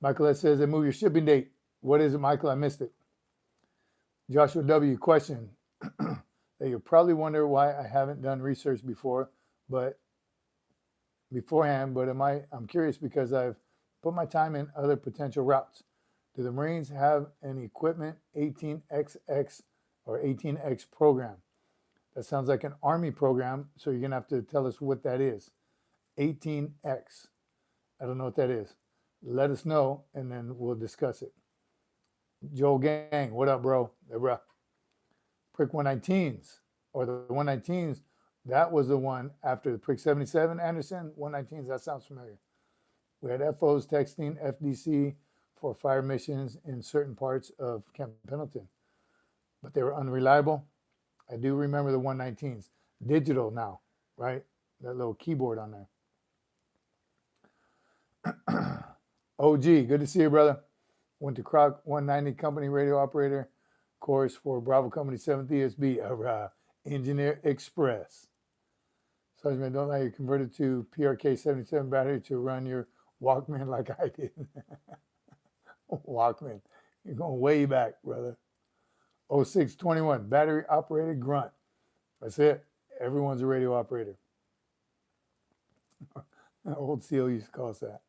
Michael S. says, they move your shipping date. What is it, Michael? I missed it. Joshua W. question. That you'll probably wonder why I haven't done research beforehand, but I'm curious because I've put my time in other potential routes. Do the Marines have an equipment 18XX or 18X program? That sounds like an Army program, so you're gonna have to tell us what that is. 18X. I don't know what that is. Let us know, and then we'll discuss it. Joel Gang, what up, bro? Hey, bro. Prick 119s, or the 119s, that was the one after the Prick 77, Anderson. 119s, that sounds familiar. We had FOs texting FDC for fire missions in certain parts of Camp Pendleton, but they were unreliable. I do remember the 119s. Digital now, right? That little keyboard on there. OG, good to see you, brother. Went to Croc 190 company radio operator course for Bravo Company 7th ESB, Engineer Express. Sergeant, don't let you convert it to PRK 77 battery to run your Walkman like I did. Walkman. You're going way back, brother. 0621, battery operated grunt. That's it. Everyone's a radio operator. Old CO used to call us that.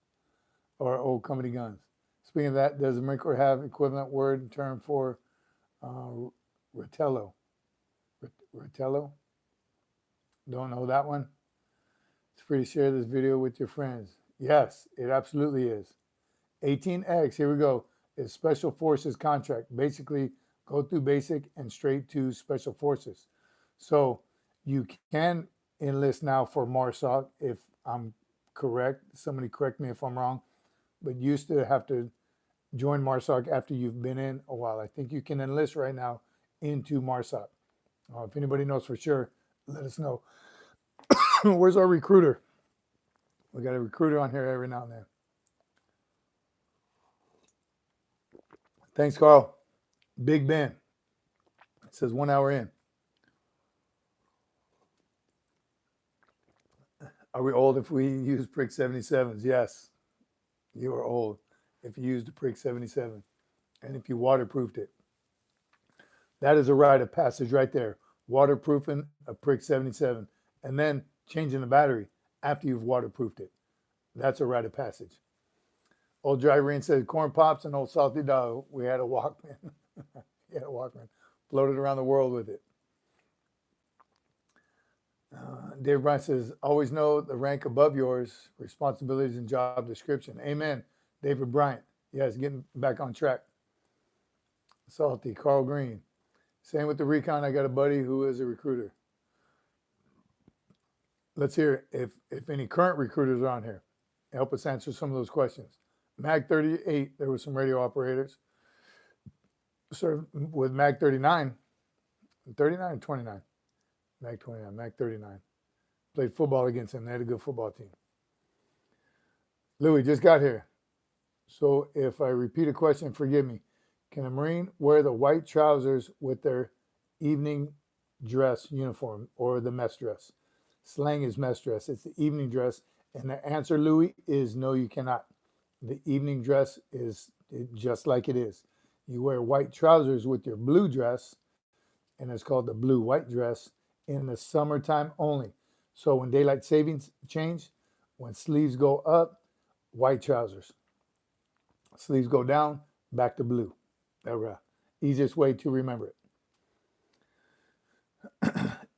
Or old company guns. Speaking of that, does the Marine Corps have equivalent word and term for Ratello? Ratello? Don't know that one? It's free to share this video with your friends. Yes, it absolutely is. 18X, here we go, is Special Forces contract. Basically, go through basic and straight to Special Forces. So you can enlist now for MARSOC if I'm correct. Somebody correct me if I'm wrong. But you used to have to join MARSOC after you've been in a while. I think you can enlist right now into MARSOC. If anybody knows for sure, let us know. Where's our recruiter? We got a recruiter on here every now and then. Thanks, Carl. Big Ben. It says 1 hour in. Are we old if we use Prick 77s? Yes, you are old if you used a Prick 77 and if you waterproofed it. That is a rite of passage right there. Waterproofing a Prick 77 and then changing the battery after you've waterproofed it. That's a rite of passage. Old Dry Rain said corn pops and old salty dog. We had a Walkman. We had a Walkman. Floated around the world with it. Dave Bryan says, always know the rank above yours, responsibilities and job description. Amen. David Bryant. Yes, getting back on track. Salty. Carl Green. Same with the recon. I got a buddy who is a recruiter. Let's hear if any current recruiters are on here. Help us answer some of those questions. MAG 38, there were some radio operators. Served with MAG 39. 39 or 29? MAG 29, MAG 39. Played football against him. They had a good football team. Louis just got here. So if I repeat a question, forgive me. Can a Marine wear the white trousers with their evening dress uniform or the mess dress? Slang is mess dress. It's the evening dress. And the answer, Louis, is no, you cannot. The evening dress is just like it is. You wear white trousers with your blue dress, and it's called the blue-white dress, in the summertime only. So when daylight savings change, when sleeves go up, white trousers. Sleeves go down, back to blue. Easiest way to remember it.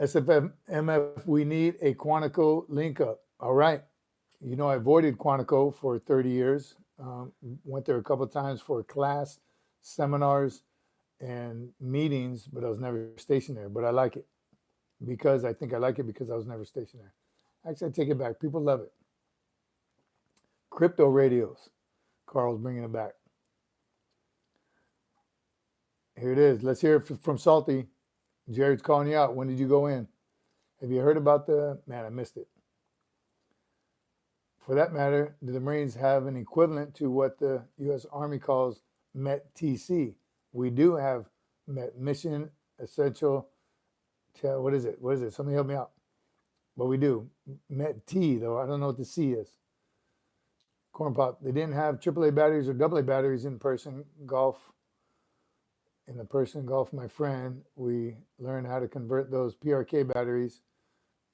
SFMF, we need a Quantico link up. All right. You know, I avoided Quantico for 30 years. Went there a couple of times for class, seminars, and meetings, but I was never stationed there. But I like it because I think I like it because I was never stationed there. Actually, I take it back. People love it. Crypto radios. Carl's bringing it back. Here it is. Let's hear it from Salty. Jared's calling you out. When did you go in? Have you heard about man, I missed it. For that matter, do the Marines have an equivalent to what the U.S. Army calls MET-TC? We do have Mission Essential. What is it? Somebody help me out. But we do. MET-T, though. I don't know what the C is. Corn Pop. They didn't have AAA batteries or AA batteries in person golf. In the person golf, my friend, we learned how to convert those PRK batteries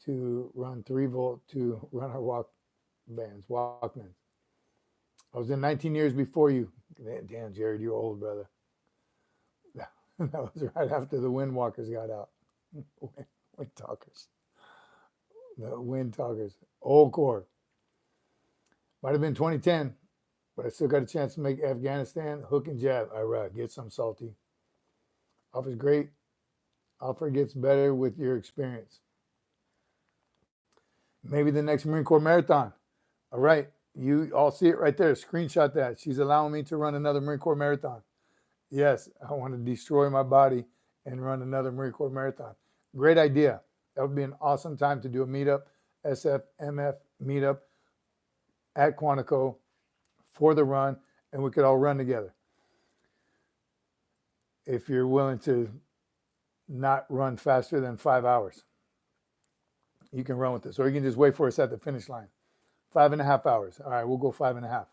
to run 3 volt to run our Walkmans. I was in 19 years before you. Damn, Jared, you're old, brother. That was right after the Windwalkers got out. Wind Talkers. The Wind Talkers. Old Corps. Might have been 2010, but I still got a chance to make Afghanistan hook and jab. Iraq, get some Salty. Offer's great. Offer gets better with your experience. Maybe the next Marine Corps Marathon. All right. You all see it right there. Screenshot that. She's allowing me to run another Marine Corps Marathon. Yes, I want to destroy my body and run another Marine Corps Marathon. Great idea. That would be an awesome time to do a meetup, SFMF meetup at Quantico for the run, and we could all run together. If you're willing to not run faster than 5 hours. you can run with this, or you can just wait for us at the finish line. 5.5 hours. All right, we'll go 5.5.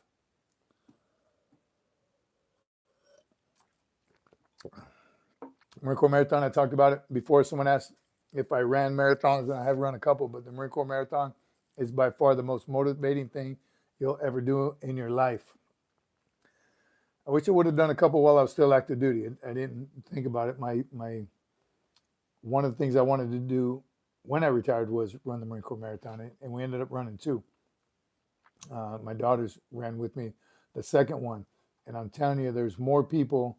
Marine Corps Marathon, I talked about it before. Someone asked if I ran marathons, and I have run a couple, but the Marine Corps Marathon is by far the most motivating thing you'll ever do in your life. I wish I would have done a couple while I was still active duty. I didn't think about it. One of the things I wanted to do when I retired was run the Marine Corps Marathon, and we ended up running 2. My daughters ran with me the second one, and I'm telling you, there's more people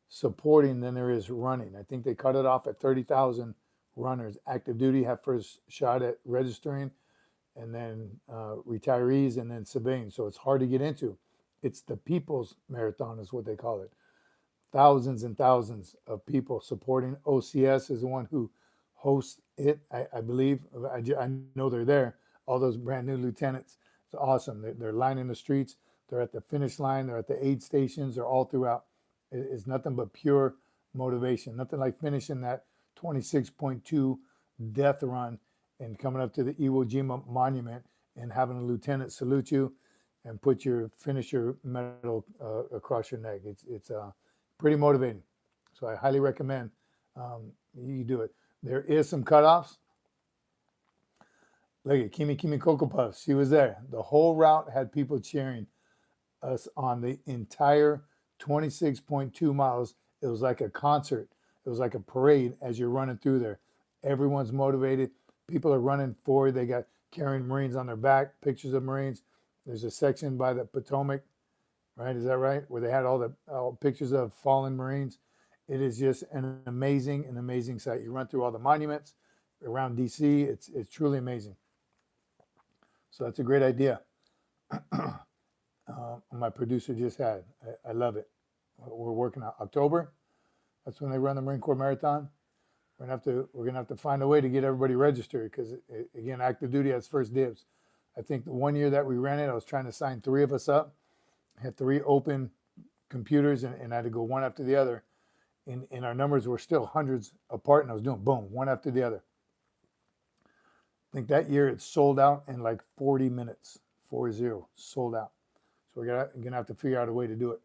supporting than there is running. I think they cut it off at 30,000 runners. Active duty have first shot at registering, and then retirees, and then civilians. So it's hard to get into. It's the people's marathon is what they call it. Thousands and thousands of people supporting. OCS is the one who hosts it, I believe. I know they're there. All those brand new lieutenants. It's awesome. They're lining the streets. They're at the finish line. They're at the aid stations. They're all throughout. It's nothing but pure motivation. Nothing like finishing that 26.2 death run and coming up to the Iwo Jima monument and having a lieutenant salute you and put your finisher medal across your neck. It's pretty motivating. So I highly recommend you do it. There is some cutoffs. Look at Kimi Cocoa Puffs. She was there. The whole route had people cheering us on the entire 26.2 miles. It was like a concert. It was like a parade as you're running through there. Everyone's motivated. People are running forward. They got carrying Marines on their back, pictures of Marines. There's a section by the Potomac, right? Is that right? Where they had all pictures of fallen Marines. It is just an amazing sight. You run through all the monuments around DC. It's truly amazing. So that's a great idea. My producer just had. I love it. We're working on October. That's when they run the Marine Corps Marathon. We're gonna have to find a way to get everybody registered because again, active duty has first dibs. I think the one year that we ran it, I was trying to sign 3 of us up. I had 3 open computers, and I had to go one after the other. And our numbers were still hundreds apart, and I was doing boom, one after the other. I think that year it sold out in like 40 minutes, 40, sold out. So we're gonna have to figure out a way to do it.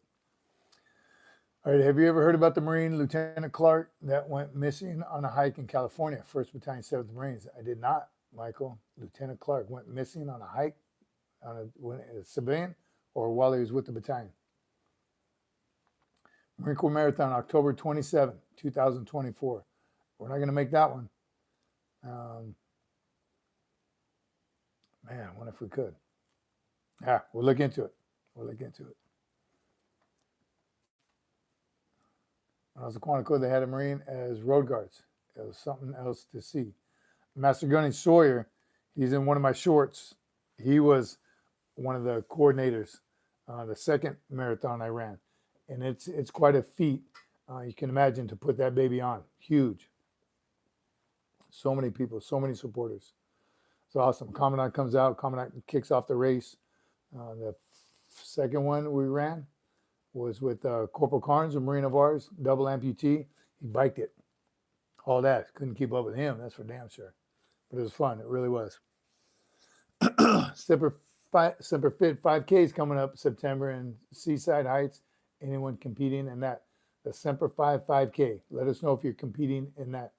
All right, have you ever heard about the Marine Lieutenant Clark that went missing on a hike in California, 1st Battalion, 7th Marines? I did not, Michael. Lieutenant Clark went missing on a hike on a civilian or while he was with the battalion. Marine Corps Marathon, October 27, 2024. We're not going to make that one. Man, I wonder if we could. We'll look into it. We'll look into it. When I was at Quantico, they had a Marine as road guards. It was something else to see. Master Gunny Sawyer, he's in one of my shorts. He was one of the coordinators, the second marathon I ran. And it's quite a feat, you can imagine, to put that baby on. Huge. So many people, so many supporters. It's awesome. Commandant comes out. Commandant kicks off the race. The second one we ran was with Corporal Carnes, a Marine of ours, double amputee. He biked it. All that. Couldn't keep up with him. That's for damn sure. But it was fun. It really was. Semper Fit 5K is coming up September in Seaside Heights. Anyone competing in that? The Semper 5K. Let us know if you're competing in that.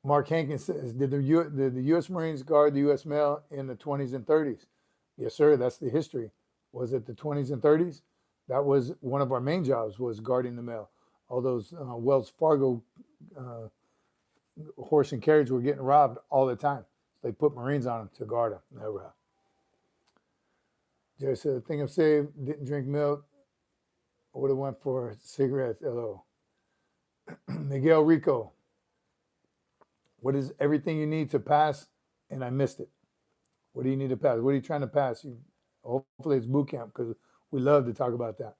Mark Hankins says, did the U.S. Marines guard the U.S. mail in the 20s and 30s? Yes, sir. That's the history. Was it the 20s and 30s? That was one of our main jobs, was guarding the mail. All those Wells Fargo horse and carriage were getting robbed all the time. They put Marines on them to guard them. Never. Jerry said, the thing I've saved, didn't drink milk. I would have went for cigarettes. Hello. Miguel Rico. What is everything you need to pass? And I missed it. What do you need to pass? What are you trying to pass? Hopefully it's boot camp, because we love to talk about that.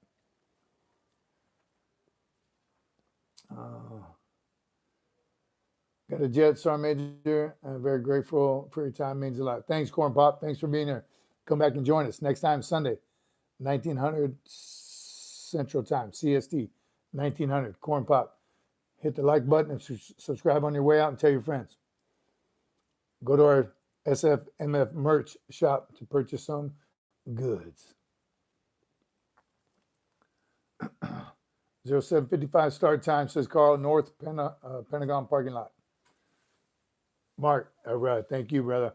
Got a jet, Sergeant Major. I'm very grateful for your time. It means a lot. Thanks, Corn Pop. Thanks for being here. Come back and join us next time, Sunday, 1900 Central Time, CST, 1900. Corn Pop. Hit the like button and subscribe on your way out and tell your friends. Go to our SFMF merch shop to purchase some goods. 07:55 start time, says Carl, North Pentagon parking lot. Mark, thank you, brother.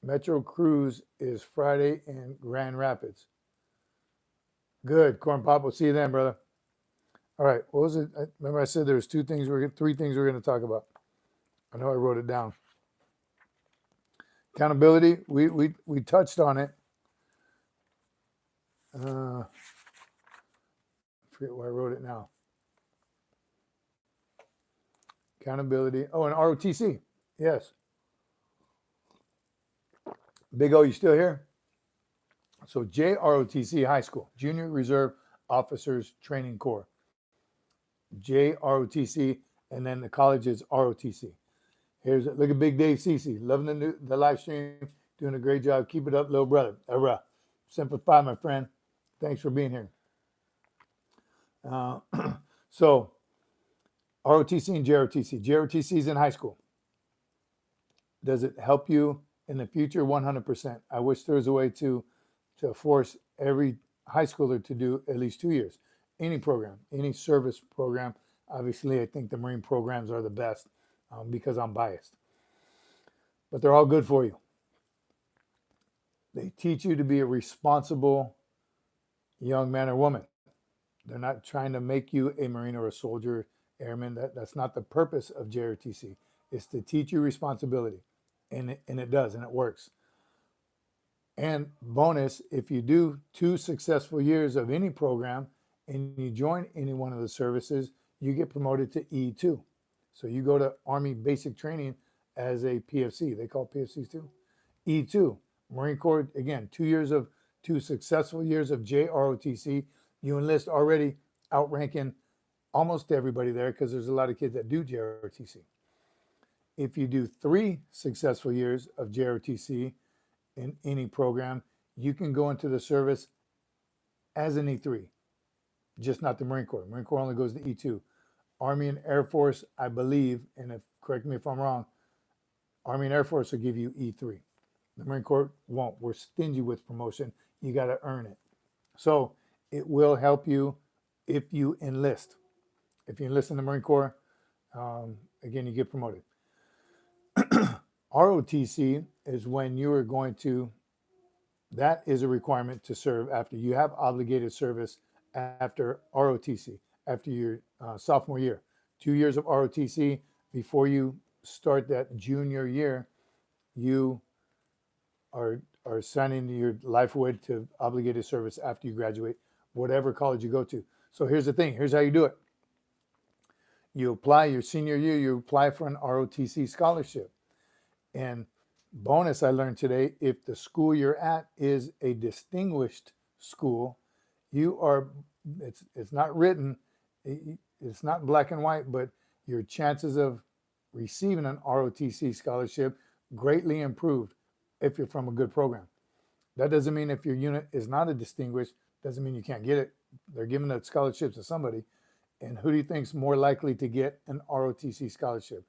Metro Cruise is Friday in Grand Rapids. Good, Corn Pop. We'll see you then, brother. All right, what was it? Remember I said there was three things we're going to talk about. I know I wrote it down. Accountability, we touched on it. I forget where I wrote it now. Accountability. Oh, and ROTC. Yes. Big O, you still here? So JROTC High School, Junior Reserve Officers Training Corps. JROTC, and then the college is ROTC. Look at Big Dave Cece, loving the live stream, doing a great job. Keep it up, little brother. Semper Fi, my friend. Thanks for being here. So ROTC and JROTC. JROTC is in high school. Does it help you in the future? 100%. I wish there was a way to force every high schooler to do at least 2 years. Any program, any service program. Obviously, I think the Marine programs are the best because I'm biased. But they're all good for you. They teach you to be a responsible young man or woman. They're not trying to make you a Marine or a soldier, airman. That's not the purpose of JROTC. It's to teach you responsibility. And it does, and it works. And bonus, if you do 2 successful years of any program and you join any one of the services, you get promoted to E2. So you go to Army Basic Training as a PFC. They call PFCs too. E2. Marine Corps, again, 2 successful years of JROTC. You enlist already outranking almost everybody there because there's a lot of kids that do JROTC. If you do 3 successful years of JROTC in any program, you can go into the service as an E3, just not the Marine Corps. Marine Corps only goes to E2. Army and Air Force, I believe, and correct me if I'm wrong, Army and Air Force will give you E3. The Marine Corps won't. We're stingy with promotion. You got to earn it. So it will help you if you enlist. If you enlist in the Marine Corps, again, you get promoted. ROTC is when you are going to, that is a requirement to serve after you have obligated service after ROTC, after your sophomore year. 2 years of ROTC before you start that junior year, you are signing your life away to obligated service after you graduate, whatever college you go to. So here's the thing. Here's how you do it. You apply your senior year, you apply for an ROTC scholarship. And bonus, I learned today, if the school you're at is a distinguished school, you are, it's not written, it's not black and white, but your chances of receiving an ROTC scholarship greatly improved if you're from a good program. That doesn't mean if your unit is not a distinguished, doesn't mean you can't get it. They're giving that scholarship to somebody. And who do you think is more likely to get an ROTC scholarship?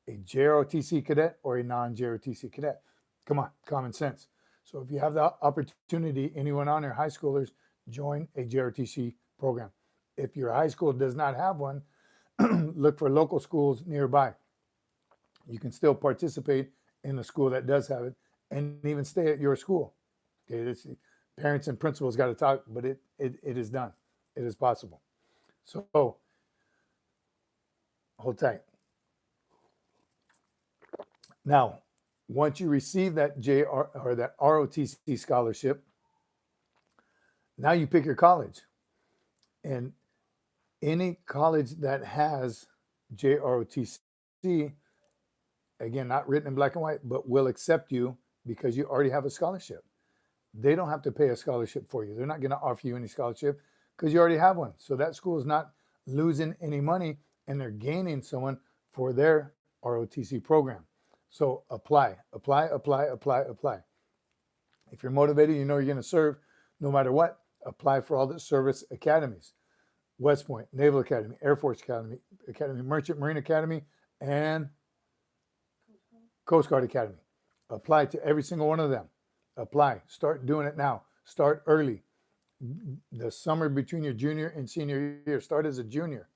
A JROTC cadet or a non-JROTC cadet? Come on, common sense. So if you have the opportunity, anyone on here, high schoolers, join a JROTC program. If your high school does not have one, look for local schools nearby. You can still participate in the school that does have it and even stay at your school. Okay, parents and principals got to talk, but it is done. It is possible. So hold tight. Now, once you receive that that ROTC scholarship, now you pick your college. And any college that has JROTC, again, not written in black and white, but will accept you because you already have a scholarship. They don't have to pay a scholarship for you. They're not going to offer you any scholarship because you already have one. So that school is not losing any money and they're gaining someone for their ROTC program. So apply. If you're motivated, you know you're going to serve no matter what, apply for all the service academies. West Point, Naval Academy, Air Force Academy, Merchant Marine Academy, and Coast Guard Academy. Apply to every single one of them. Apply. Start doing it now. Start early. The summer between your junior and senior year. Start as a junior.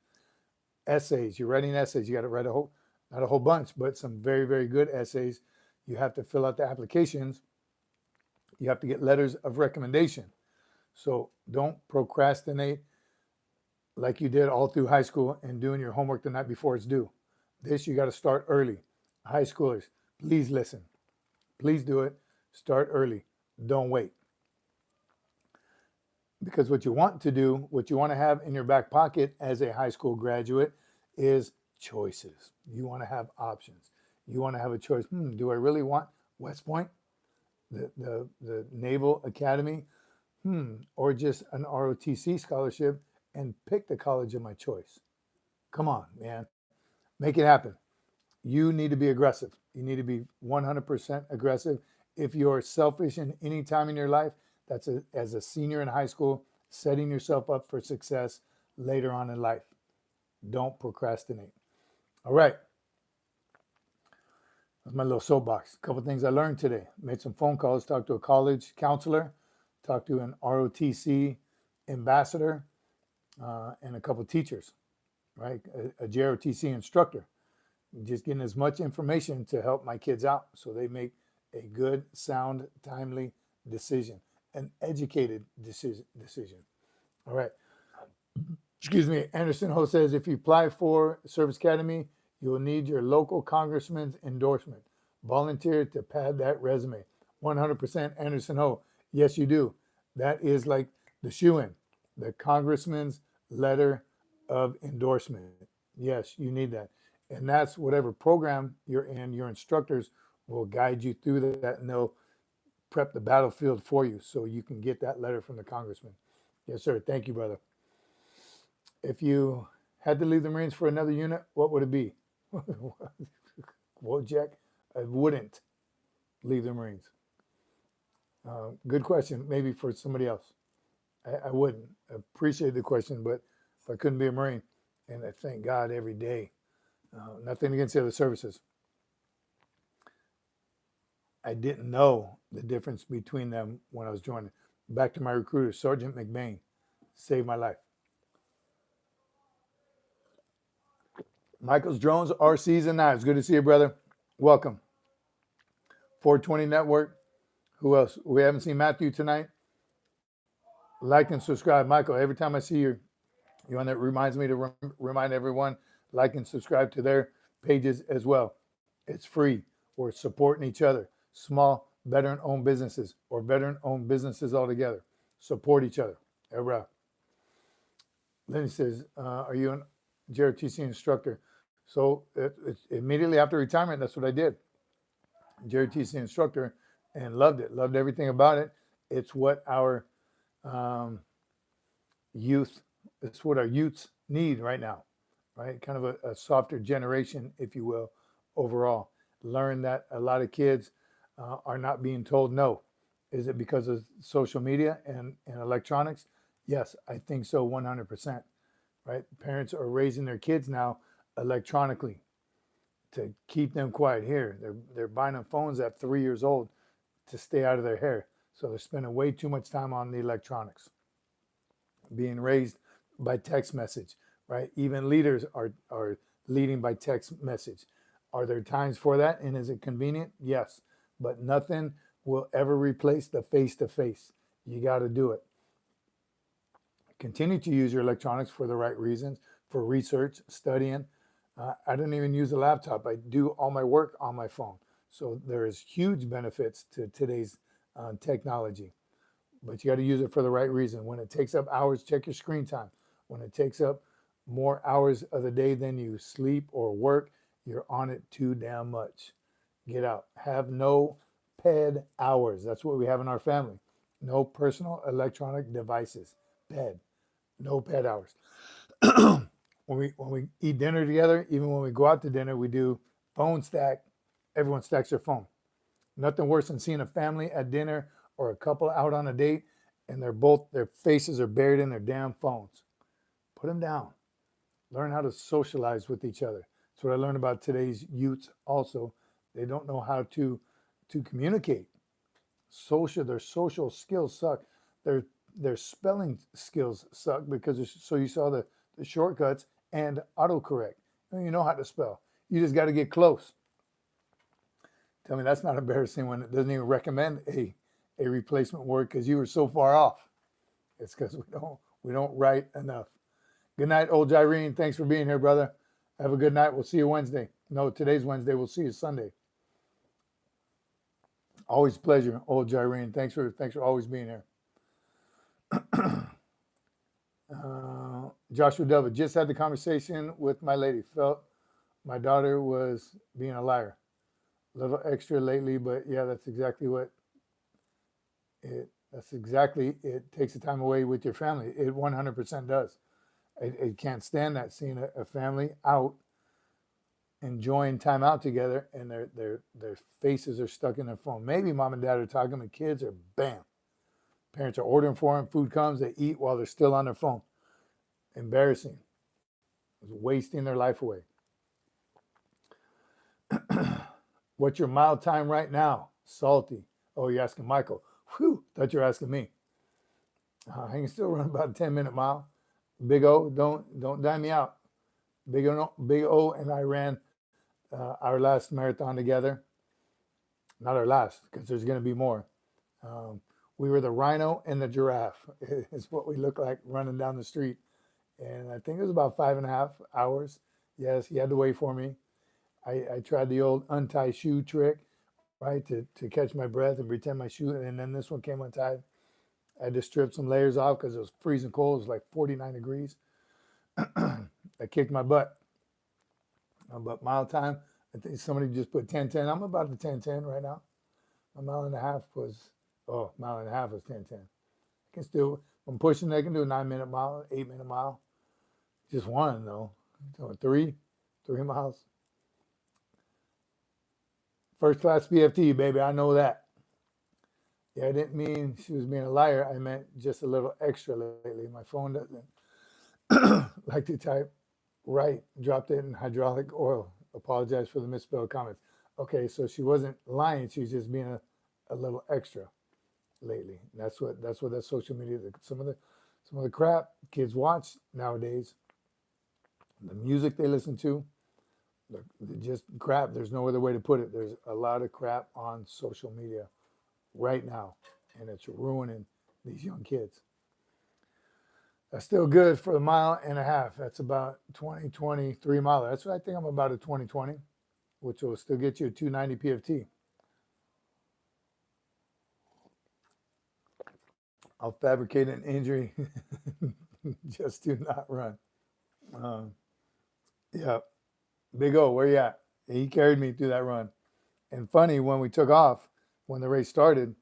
Essays. You're writing essays. You got to write not a whole bunch, but some very, very good essays. You have to fill out the applications. You have to get letters of recommendation. So don't procrastinate like you did all through high school and doing your homework the night before it's due. This, you got to start early. High schoolers, please listen. Please do it. Start early. Don't wait. Because what you want to do, what you want to have in your back pocket as a high school graduate is choices. You want to have options. You want to have a choice. Do I really want West Point, the Naval Academy, or just an ROTC scholarship, and pick the college of my choice? Come on, man. Make it happen. You need to be aggressive. You need to be 100% aggressive. If you're selfish in any time in your life, that's as a senior in high school, setting yourself up for success later on in life. Don't procrastinate. All right. That's my little soapbox. A couple things I learned today. Made some phone calls, talked to a college counselor, talked to an ROTC ambassador, and a couple teachers, right? A JROTC instructor. Just getting as much information to help my kids out so they make a good, sound, timely decision, an educated decision. All right. Excuse me. Anderson Ho says, if you apply for Service Academy, you will need your local congressman's endorsement. Volunteer to pad that resume. 100% Anderson Ho. Yes, you do. That is like the shoe-in, the congressman's letter of endorsement. Yes, you need that. And that's whatever program you're in, your instructors will guide you through that, and they'll prep the battlefield for you so you can get that letter from the congressman. Yes, sir. Thank you, brother. If you had to leave the Marines for another unit, what would it be? Well, Jack, I wouldn't leave the Marines. Good question. Maybe for somebody else. I wouldn't. I appreciate the question, but if I couldn't be a Marine, and I thank God every day, nothing against the other services, I didn't know the difference between them when I was joining. Back to my recruiter, Sergeant McBain, saved my life. Michael's Drones, RCs, and Knives. Good to see you, brother. Welcome. 420 Network. Who else? We haven't seen Matthew tonight. Like and subscribe. Michael, every time I see you on that, reminds me to remind everyone, like and subscribe to their pages as well. It's free. We're supporting each other. Small veteran-owned businesses or veteran-owned businesses altogether. Support each other. Everybody. Lenny says, are you a JROTC instructor? So it's immediately after retirement, that's what I did. JROTC instructor, and loved it. Loved everything about it. It's what our youths need right now, right? Kind of a softer generation, if you will, overall. Learn that a lot of kids are not being told no. Is it because of social media and electronics? Yes, I think so, 100%. Right? Parents are raising their kids now electronically to keep them quiet. Here, they're buying them phones at 3 years old to stay out of their hair. So they're spending way too much time on the electronics. Being raised by text message, right? Even leaders are leading by text message. Are there times for that? And is it convenient? Yes. But nothing will ever replace the face-to-face. You got to do it. Continue to use your electronics for the right reasons, for research, studying. I don't even use a laptop. I do all my work on my phone. So there is huge benefits to today's technology. But you got to use it for the right reason. When it takes up hours, check your screen time. When it takes up more hours of the day than you sleep or work, you're on it too damn much. Get out. Have no PED hours. That's what we have in our family. No personal electronic devices. PED. No PED hours. When we eat dinner together, even when we go out to dinner, we do phone stack. Everyone stacks their phone. Nothing worse than seeing a family at dinner or a couple out on a date and their faces are buried in their damn phones. Put them down. Learn how to socialize with each other. That's what I learned about today's youths also. They don't know how to communicate. Their social skills suck. Their spelling skills suck because so you saw the shortcuts and autocorrect. You know how to spell. You just got to get close. Tell me that's not embarrassing when it doesn't even recommend a replacement word because you were so far off. It's because we don't write enough. Good night, old Irene. Thanks for being here, brother. Have a good night. We'll see you Wednesday. No, today's Wednesday. We'll see you Sunday. Always a pleasure, old Irene. Thanks for always being here. Joshua Delva, just had the conversation with my lady. Felt my daughter was being a liar. A little extra lately, but yeah, that's exactly it takes the time away with your family. It 100% does. I can't stand that, seeing a family out enjoying time out together and their faces are stuck in their phone. Maybe mom and dad are talking, the kids are bam. Parents are ordering for them, food comes, they eat while they're still on their phone. Embarrassing. It's wasting their life away. What's your mile time right now? Salty. Oh, you're asking Michael. Whew, thought you were asking me. I can still run about a 10-minute mile. Big O, don't dime me out. Big O and I ran our last marathon together. Not our last, because there's going to be more. We were the rhino and the giraffe. It's what we look like running down the street. And I think it was about 5.5 hours. Yes, he had to wait for me. I tried the old untie shoe trick, right, to catch my breath and pretend my shoe. And then this one came untied. I had to strip some layers off because it was freezing cold. It was like 49 degrees. I kicked my butt. But mile time, I think somebody just put 10:10. I'm about the 10:10 right now. A mile and a half was 10:10. I can still, I'm pushing, I can do a 9-minute mile, 8-minute mile. Just one though. So 3 miles. First class BFT, baby. I know that. Yeah, I didn't mean she was being a liar. I meant just a little extra lately. My phone doesn't like to type right. Dropped it in hydraulic oil. Apologize for the misspelled comments. Okay, so she wasn't lying. She was just being a little extra lately. That's what that social media. Some of the crap kids watch nowadays. The music they listen to. Just crap. There's no other way to put it. There's a lot of crap on social media right now, and it's ruining these young kids. That's still good for a mile and a half. That's about 23 miles. That's what I think. I'm about a 2020, which will still get you a 290 PFT. I'll fabricate an injury. Just do not run. Yeah. Big O, where you at? He carried me through that run. And funny, when we took off, when the race started,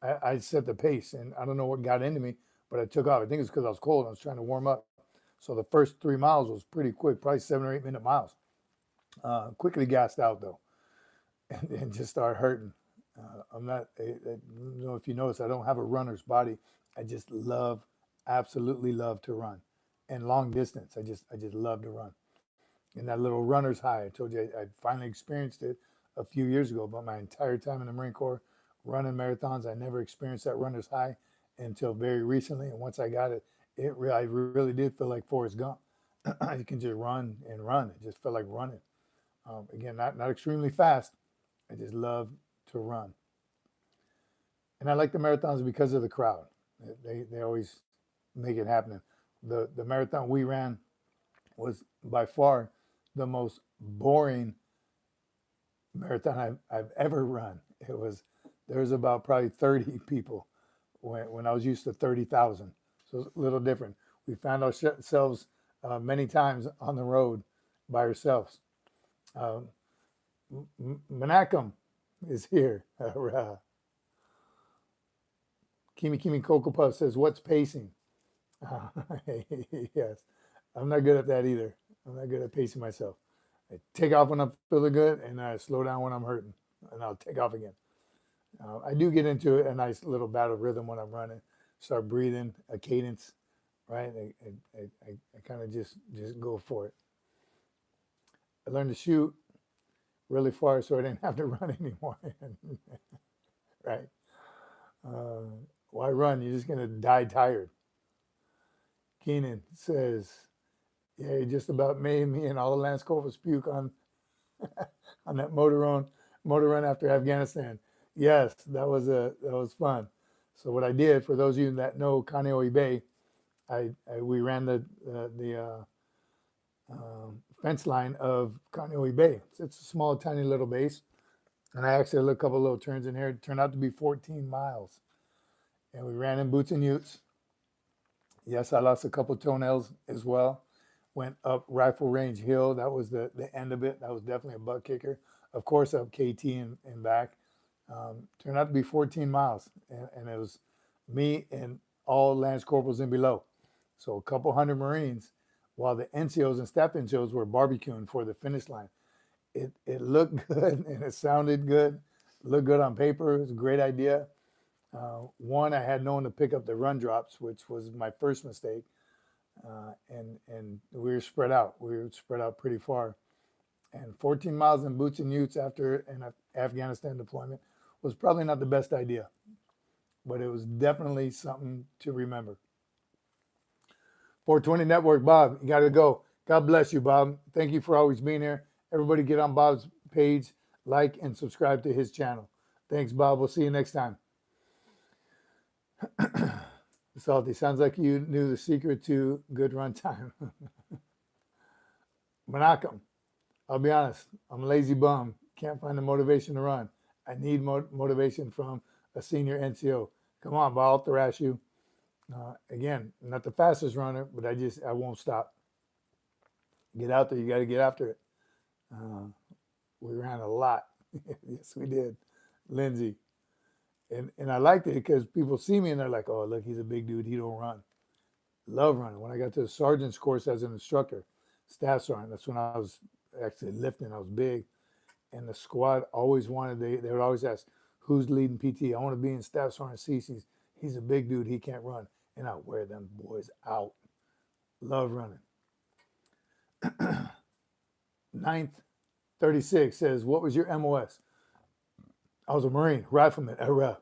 I set the pace, and I don't know what got into me, but I took off. I think it's because I was cold. I was trying to warm up. So the first 3 miles was pretty quick, probably 7 or 8 minute miles. Quickly gassed out though, and just started hurting. I'm not, I don't know if you notice, I don't have a runner's body. I just absolutely love to run, and long distance. I just love to run. And that little runner's high, I told you, I finally experienced it a few years ago, but my entire time in the Marine Corps, running marathons, I never experienced that runner's high until very recently. And once I got it, I really did feel like Forrest Gump. You can just run and run. It just felt like running. Again, not extremely fast. I just love to run. And I like the marathons because of the crowd. They always make it happen. The marathon we ran was by far the most boring marathon I've ever run. There was about probably 30 people when I was used to 30,000. So it's a little different. We found ourselves many times on the road by ourselves. Menachem is here. Kimi Cocoa Puff says, what's pacing? Yes, I'm not good at that either. I'm not good at pacing myself. I take off when I'm feeling good, and I slow down when I'm hurting, and I'll take off again. I do get into a nice little battle rhythm when I'm running. Start breathing, a cadence, right? I kind of just go for it. I learned to shoot really far so I didn't have to run anymore. Right? Uh, why run? You're just gonna die tired. Keenan says, "Yeah, you just about made me and all the Lance Corporals puke on that motor run after Afghanistan." Yes, that was fun. So what I did, for those of you that know Kaneohe Bay, we ran the fence line of Kaneohe Bay. It's a small, tiny little base, and I actually did a couple of little turns in here. It turned out to be 14 miles, and we ran in boots and utes. Yes, I lost a couple toenails as well. Went up Rifle Range Hill. That was the end of it. That was definitely a butt kicker. Of course, up KT and back. Turned out to be 14 miles, and it was me and all Lance Corporals and below. So a couple hundred Marines, while the NCOs and staff NCOs were barbecuing for the finish line. It looked good and it sounded good. It looked good on paper. It was a great idea. One, I had no one to pick up the run drops, which was my first mistake. And we were spread out. We were spread out pretty far. And 14 miles in boots and utes after an Afghanistan deployment was probably not the best idea, but it was definitely something to remember. 420 Network, Bob, you got to go. God bless you, Bob. Thank you for always being here. Everybody get on Bob's page, like, and subscribe to his channel. Thanks, Bob. We'll see you next time. Salty, sounds like you knew the secret to good run time. Menachem, I'll be honest, I'm a lazy bum. Can't find the motivation to run. I need motivation from a senior NCO. Come on, Bob, I'll thrash you. Again, not the fastest runner, but I won't stop. Get out there. You got to get after it. We ran a lot. Yes, we did. Lindsay. And I liked it because people see me and they're like, oh, look, he's a big dude. He don't run. Love running. When I got to the sergeant's course as an instructor, staff sergeant, that's when I was actually lifting. I was big. And the squad always wanted, they would always ask, who's leading PT? I want to be in staff sergeant Cece's. He's a big dude. He can't run. And I wear them boys out. Love running. 9th 36 says, what was your MOS? I was a Marine, rifleman, URAH.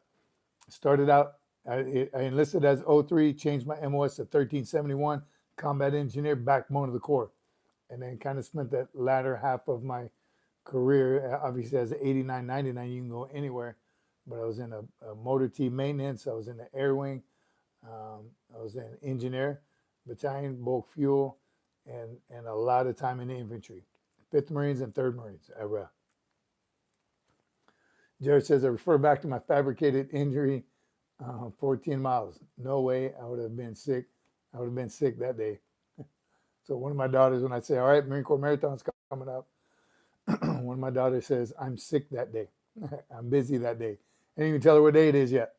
Started out, I enlisted as 03, changed my MOS to 1371, combat engineer, backbone of the Corps. And then kind of spent that latter half of my career, obviously as an 89, 99, you can go anywhere. But I was in a motor team maintenance, I was in the air wing, I was an engineer, battalion, bulk fuel, and a lot of time in the infantry. 5th Marines and 3rd Marines, URAH. Jared says, I refer back to my fabricated injury, 14 miles. No way, I would have been sick. I would have been sick that day. So one of my daughters, when I say, all right, Marine Corps Marathon's coming up, one of my daughters says, I'm sick that day. I'm busy that day. I didn't even tell her what day it is yet.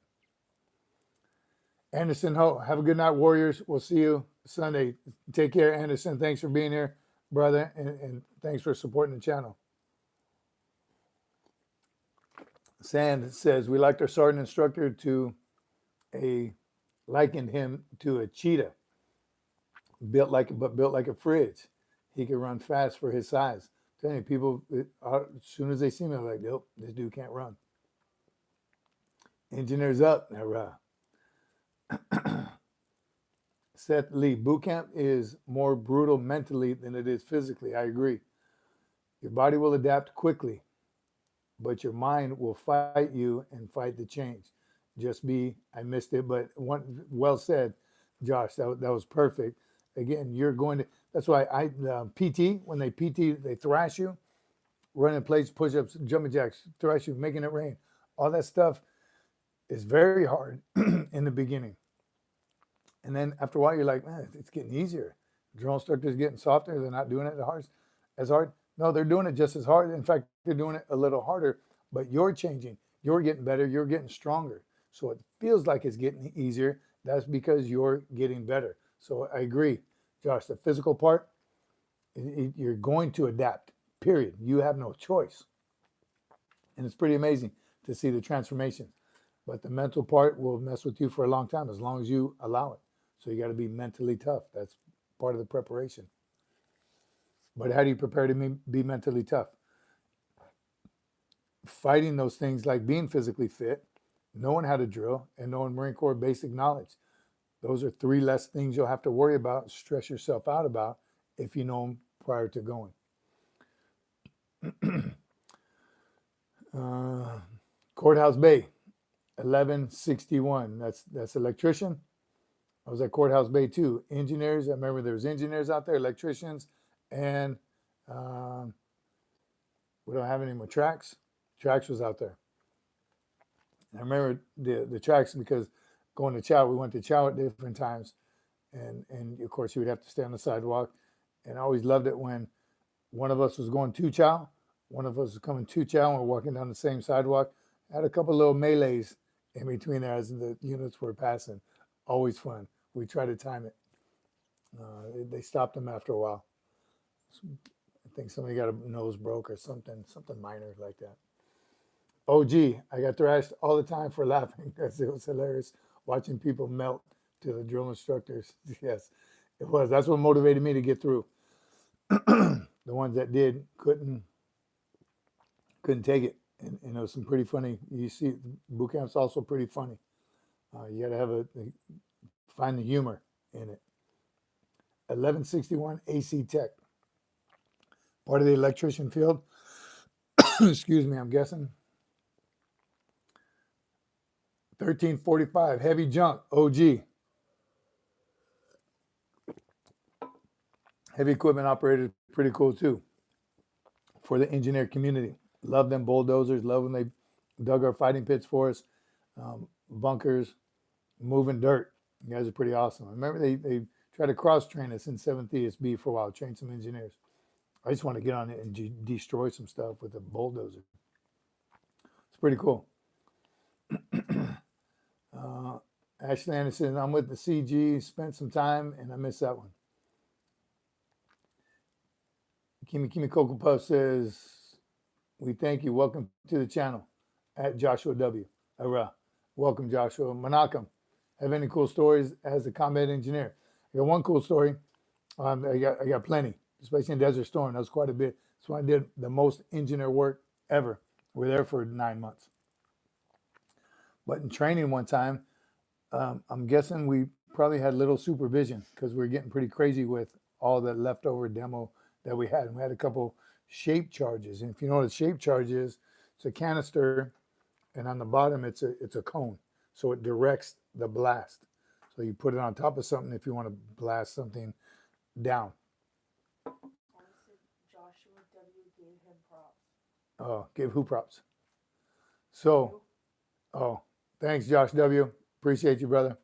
Anderson Ho, have a good night, Warriors. We'll see you Sunday. Take care, Anderson. Thanks for being here, brother, and thanks for supporting the channel. Sand says, we liked our sergeant instructor likened him to a cheetah, built like a fridge. He could run fast for his size. I'm telling you, people, as soon as they see me, they're like, nope, this dude can't run. Engineers up. Seth Lee, boot camp is more brutal mentally than it is physically. I agree. Your body will adapt quickly, but your mind will fight you and fight the change. I missed it, but well said, Josh. That was perfect. Again, that's why PT, when they PT, they thrash you, running plates, push-ups, jumping jacks, thrash you, making it rain. All that stuff is very hard in the beginning. And then after a while, you're like, man, it's getting easier. Drill instructors getting softer. They're not doing it as hard. No, they're doing it just as hard. In fact, they're doing it a little harder, but you're changing. You're getting better. You're getting stronger. So it feels like it's getting easier. That's because you're getting better. So I agree, Josh, the physical part, you're going to adapt, period. You have no choice. And it's pretty amazing to see the transformation. But the mental part will mess with you for a long time, as long as you allow it. So you got to be mentally tough. That's part of the preparation. But how do you prepare to be mentally tough? Fighting those things like being physically fit, knowing how to drill, and knowing Marine Corps basic knowledge. Those are 3 less things you'll have to worry about, stress yourself out about if you know them prior to going. Courthouse Bay, 1161. That's electrician. I was at Courthouse Bay too. Engineers, I remember there was engineers out there, electricians, and we don't have any more tracks. Tracks was out there. I remember the tracks because going to chow, we went to chow at different times. And of course you would have to stay on the sidewalk. And I always loved it when one of us was going to chow, one of us was coming to chow, and we're walking down the same sidewalk. I had a couple little melees in between there as the units were passing. Always fun. We tried to time it. They stopped them after a while. I think somebody got a nose broke or something minor like that. Oh, gee, I got thrashed all the time for laughing because it was hilarious watching people melt to the drill instructors. Yes, it was. That's what motivated me to get through. The ones that did couldn't take it. And it was some pretty funny. You see, boot camp's also pretty funny. You got to have find the humor in it. 1161 AC Tech. Part of the electrician field. Excuse me, I'm guessing. 1345 heavy junk OG. Heavy equipment operator, pretty cool too. For the engineer community. Love them bulldozers. Love when they dug our fighting pits for us. Bunkers, moving dirt. You guys are pretty awesome. I remember they tried to cross-train us in 7th ESB for a while, train some engineers. I just want to get on it and destroy some stuff with a bulldozer. It's pretty cool. Ashley Anderson, I'm with the CG, spent some time, and I missed that one. Kimi Cocoa Puff says, we thank you. Welcome to the channel. At Joshua W. URAH. Welcome, Joshua. Manakam, have any cool stories as a combat engineer? I got one cool story. I got plenty, especially in Desert Storm. That was quite a bit. That's why I did the most engineer work ever. We were there for 9 months. But in training one time, I'm guessing we probably had little supervision because we were getting pretty crazy with all the leftover demo that we had. And we had a couple shape charges. And if you know what a shape charge is, it's a canister, and on the bottom it's a cone. So it directs the blast. So you put it on top of something if you want to blast something down. Joshua W. gave him props. Oh, gave who props? So, oh, thanks, Josh W. Appreciate you, brother.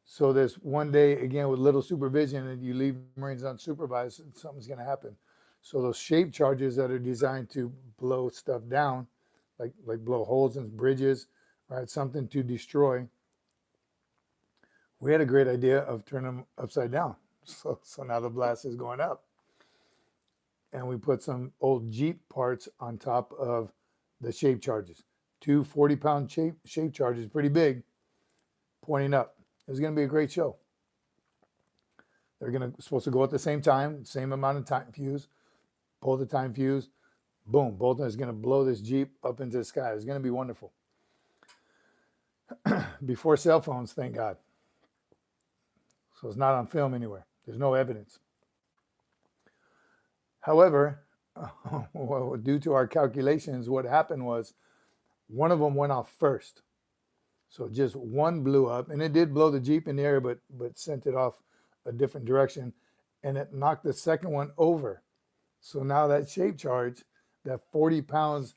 So this one day, again, with little supervision, and you leave Marines unsupervised, something's going to happen. So those shape charges that are designed to blow stuff down, like blow holes in bridges, right? Something to destroy. We had a great idea of turning them upside down. So now the blast is going up. And we put some old Jeep parts on top of the shape charges. 2 40-pound shape charges, pretty big, pointing up. It was going to be a great show. They're supposed to go at the same time, same amount of time fuse, pull the time fuse, boom, both of them is going to blow this Jeep up into the sky. It's going to be wonderful. Before cell phones, thank God. So it's not on film anywhere. There's no evidence. However, due to our calculations, what happened was one of them went off first. So just one blew up, and it did blow the Jeep in the air, but sent it off a different direction, and it knocked the second one over. So now that shape charge, that 40 pounds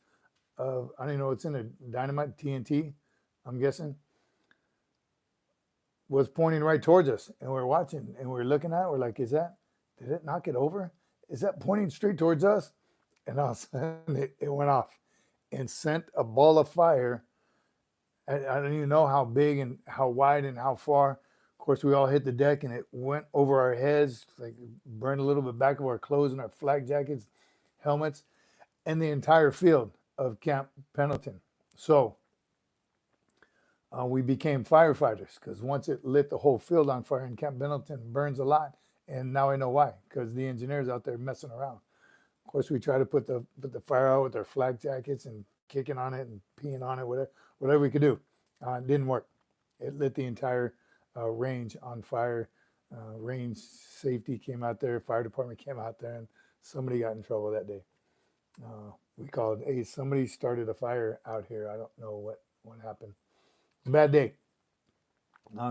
of, I don't even know what's in it, dynamite, TNT, I'm guessing, was pointing right towards us. And we're watching, and we're looking at it, we're like, did it knock it over? Is that pointing straight towards us? And all of a sudden, it went off and sent a ball of fire. I don't even know how big and how wide and how far. Of course, we all hit the deck, and it went over our heads, like burned a little bit back of our clothes and our flak jackets, helmets, and the entire field of Camp Pendleton. So we became firefighters because once it lit the whole field on fire in Camp Pendleton, burns a lot. And now I know why, because the engineers out there messing around. Of course, we try to put the fire out with our flak jackets and kicking on it and peeing on it, whatever we could do. It didn't work. It lit the entire range on fire. Range safety came out there, fire department came out there, and somebody got in trouble that day. We called, hey, somebody started a fire out here. I don't know what happened. It's a bad day.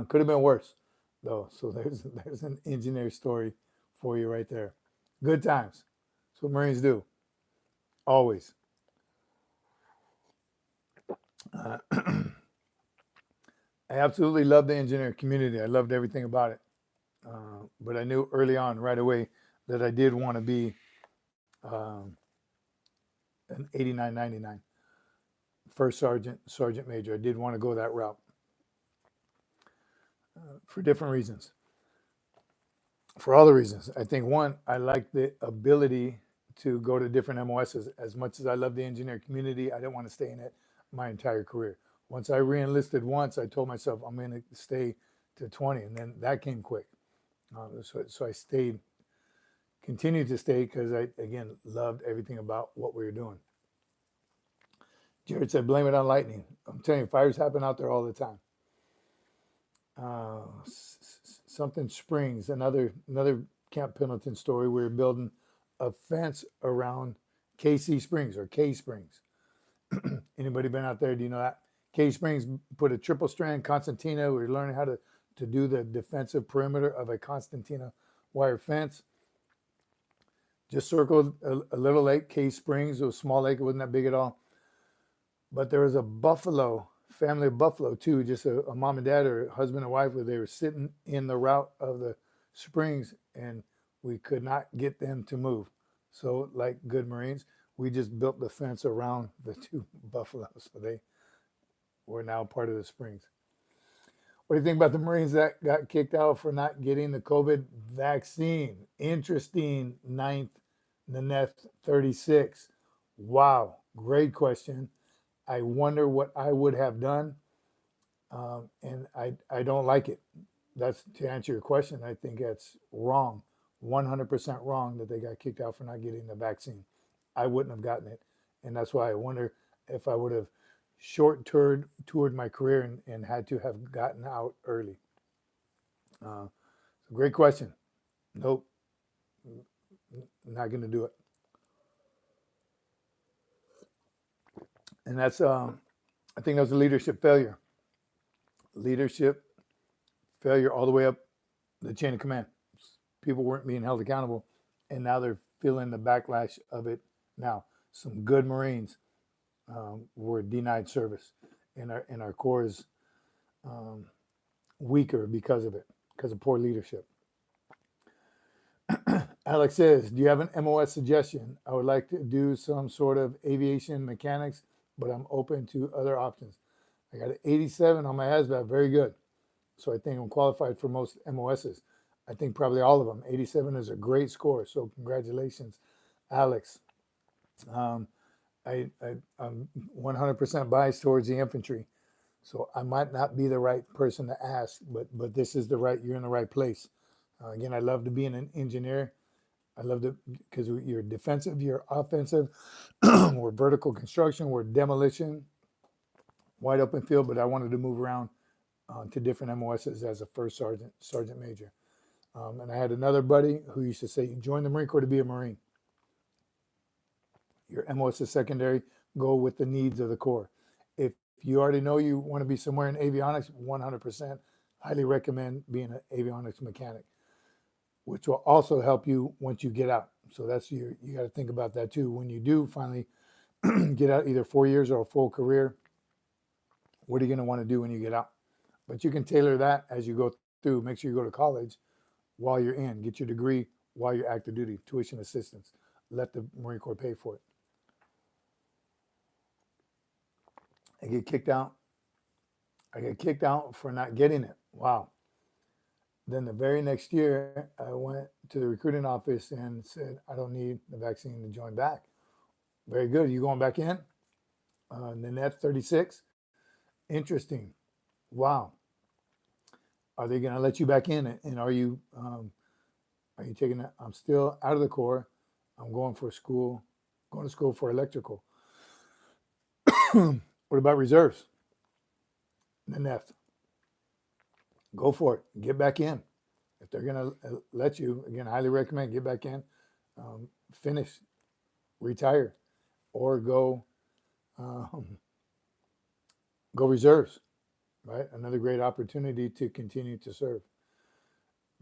Could have been worse, though. So there's an engineer story for you right there. Good times. That's what Marines do. Always. I absolutely loved the engineer community. I loved everything about it. But I knew early on, right away, that I did want to be an 8999 first sergeant major. I did want to go that route for different reasons. For all the reasons. I think one, I like the ability to go to different MOSs. As much as I love the engineer community, I didn't want to stay in it my entire career. Once I re-enlisted once, I told myself I'm going to stay to 20, and then that came quick. So I stayed, continued to stay because I, again, loved everything about what we were doing. Jared said, blame it on lightning. I'm telling you, fires happen out there all the time. Something Springs, another Camp Pendleton story. We were building a fence around KC Springs or K Springs. Anybody been out there? Do you know that? K Springs put a triple strand concertina. We were learning how to do the defensive perimeter of a concertina wire fence. Just circled a little lake, K Springs. It was a small lake. It wasn't that big at all. But there was a buffalo, family of buffalo too, just a mom and dad or husband and wife, where they were sitting in the route of the springs, and we could not get them to move. So like good Marines, we just built the fence around the two buffaloes. So they were now part of the springs. What do you think about the Marines that got kicked out for not getting the COVID vaccine? Interesting. 9th, Nanette 36. Wow, great question. I wonder what I would have done, and I don't like it. That's to answer your question. I think that's wrong, 100% wrong that they got kicked out for not getting the vaccine. I wouldn't have gotten it, and that's why I wonder if I would have short-toured my career and had to have gotten out early. Great question. Nope, not going to do it. And that's, I think that's a leadership failure. Leadership failure all the way up the chain of command. People weren't being held accountable, and now they're feeling the backlash of it now. Some good Marines were denied service, and our Corps is weaker because of it, because of poor leadership. Alex says, do you have an MOS suggestion? I would like to do some sort of aviation mechanics, but I'm open to other options. I got an 87 on my HAZBAT, very good. So I think I'm qualified for most MOSs. I think probably all of them. 87 is a great score, so congratulations, Alex. I'm 100% biased towards the infantry, so I might not be the right person to ask, but this is you're in the right place. Again, I love to be an engineer. I love to, because you're defensive, you're offensive. We're vertical construction, we're demolition, wide open field, but I wanted to move around to different MOSs as a first sergeant major. And I had another buddy who used to say, join the Marine Corps to be a Marine. Your MOS is secondary, go with the needs of the Corps. If you already know you want to be somewhere in avionics, 100%, highly recommend being an avionics mechanic, which will also help you once you get out. So that's you got to think about that too. When you do finally get out, either 4 years or a full career, what are you going to want to do when you get out? But you can tailor that as you go through. Make sure you go to college while you're in. Get your degree while you're active duty, tuition assistance. Let the Marine Corps pay for it. I get kicked out. I get kicked out for not getting it. Wow. Then the very next year, I went to the recruiting office and said, I don't need the vaccine to join back. Very good. You going back in? Nanette 36. Interesting. Wow. Are they going to let you back in? And are you taking that? I'm still out of the Corps. I'm going to school for electrical. What about reserves? The NEF. Go for it. Get back in. If they're going to let you, again, highly recommend get back in, finish, retire, or go reserves, right? Another great opportunity to continue to serve.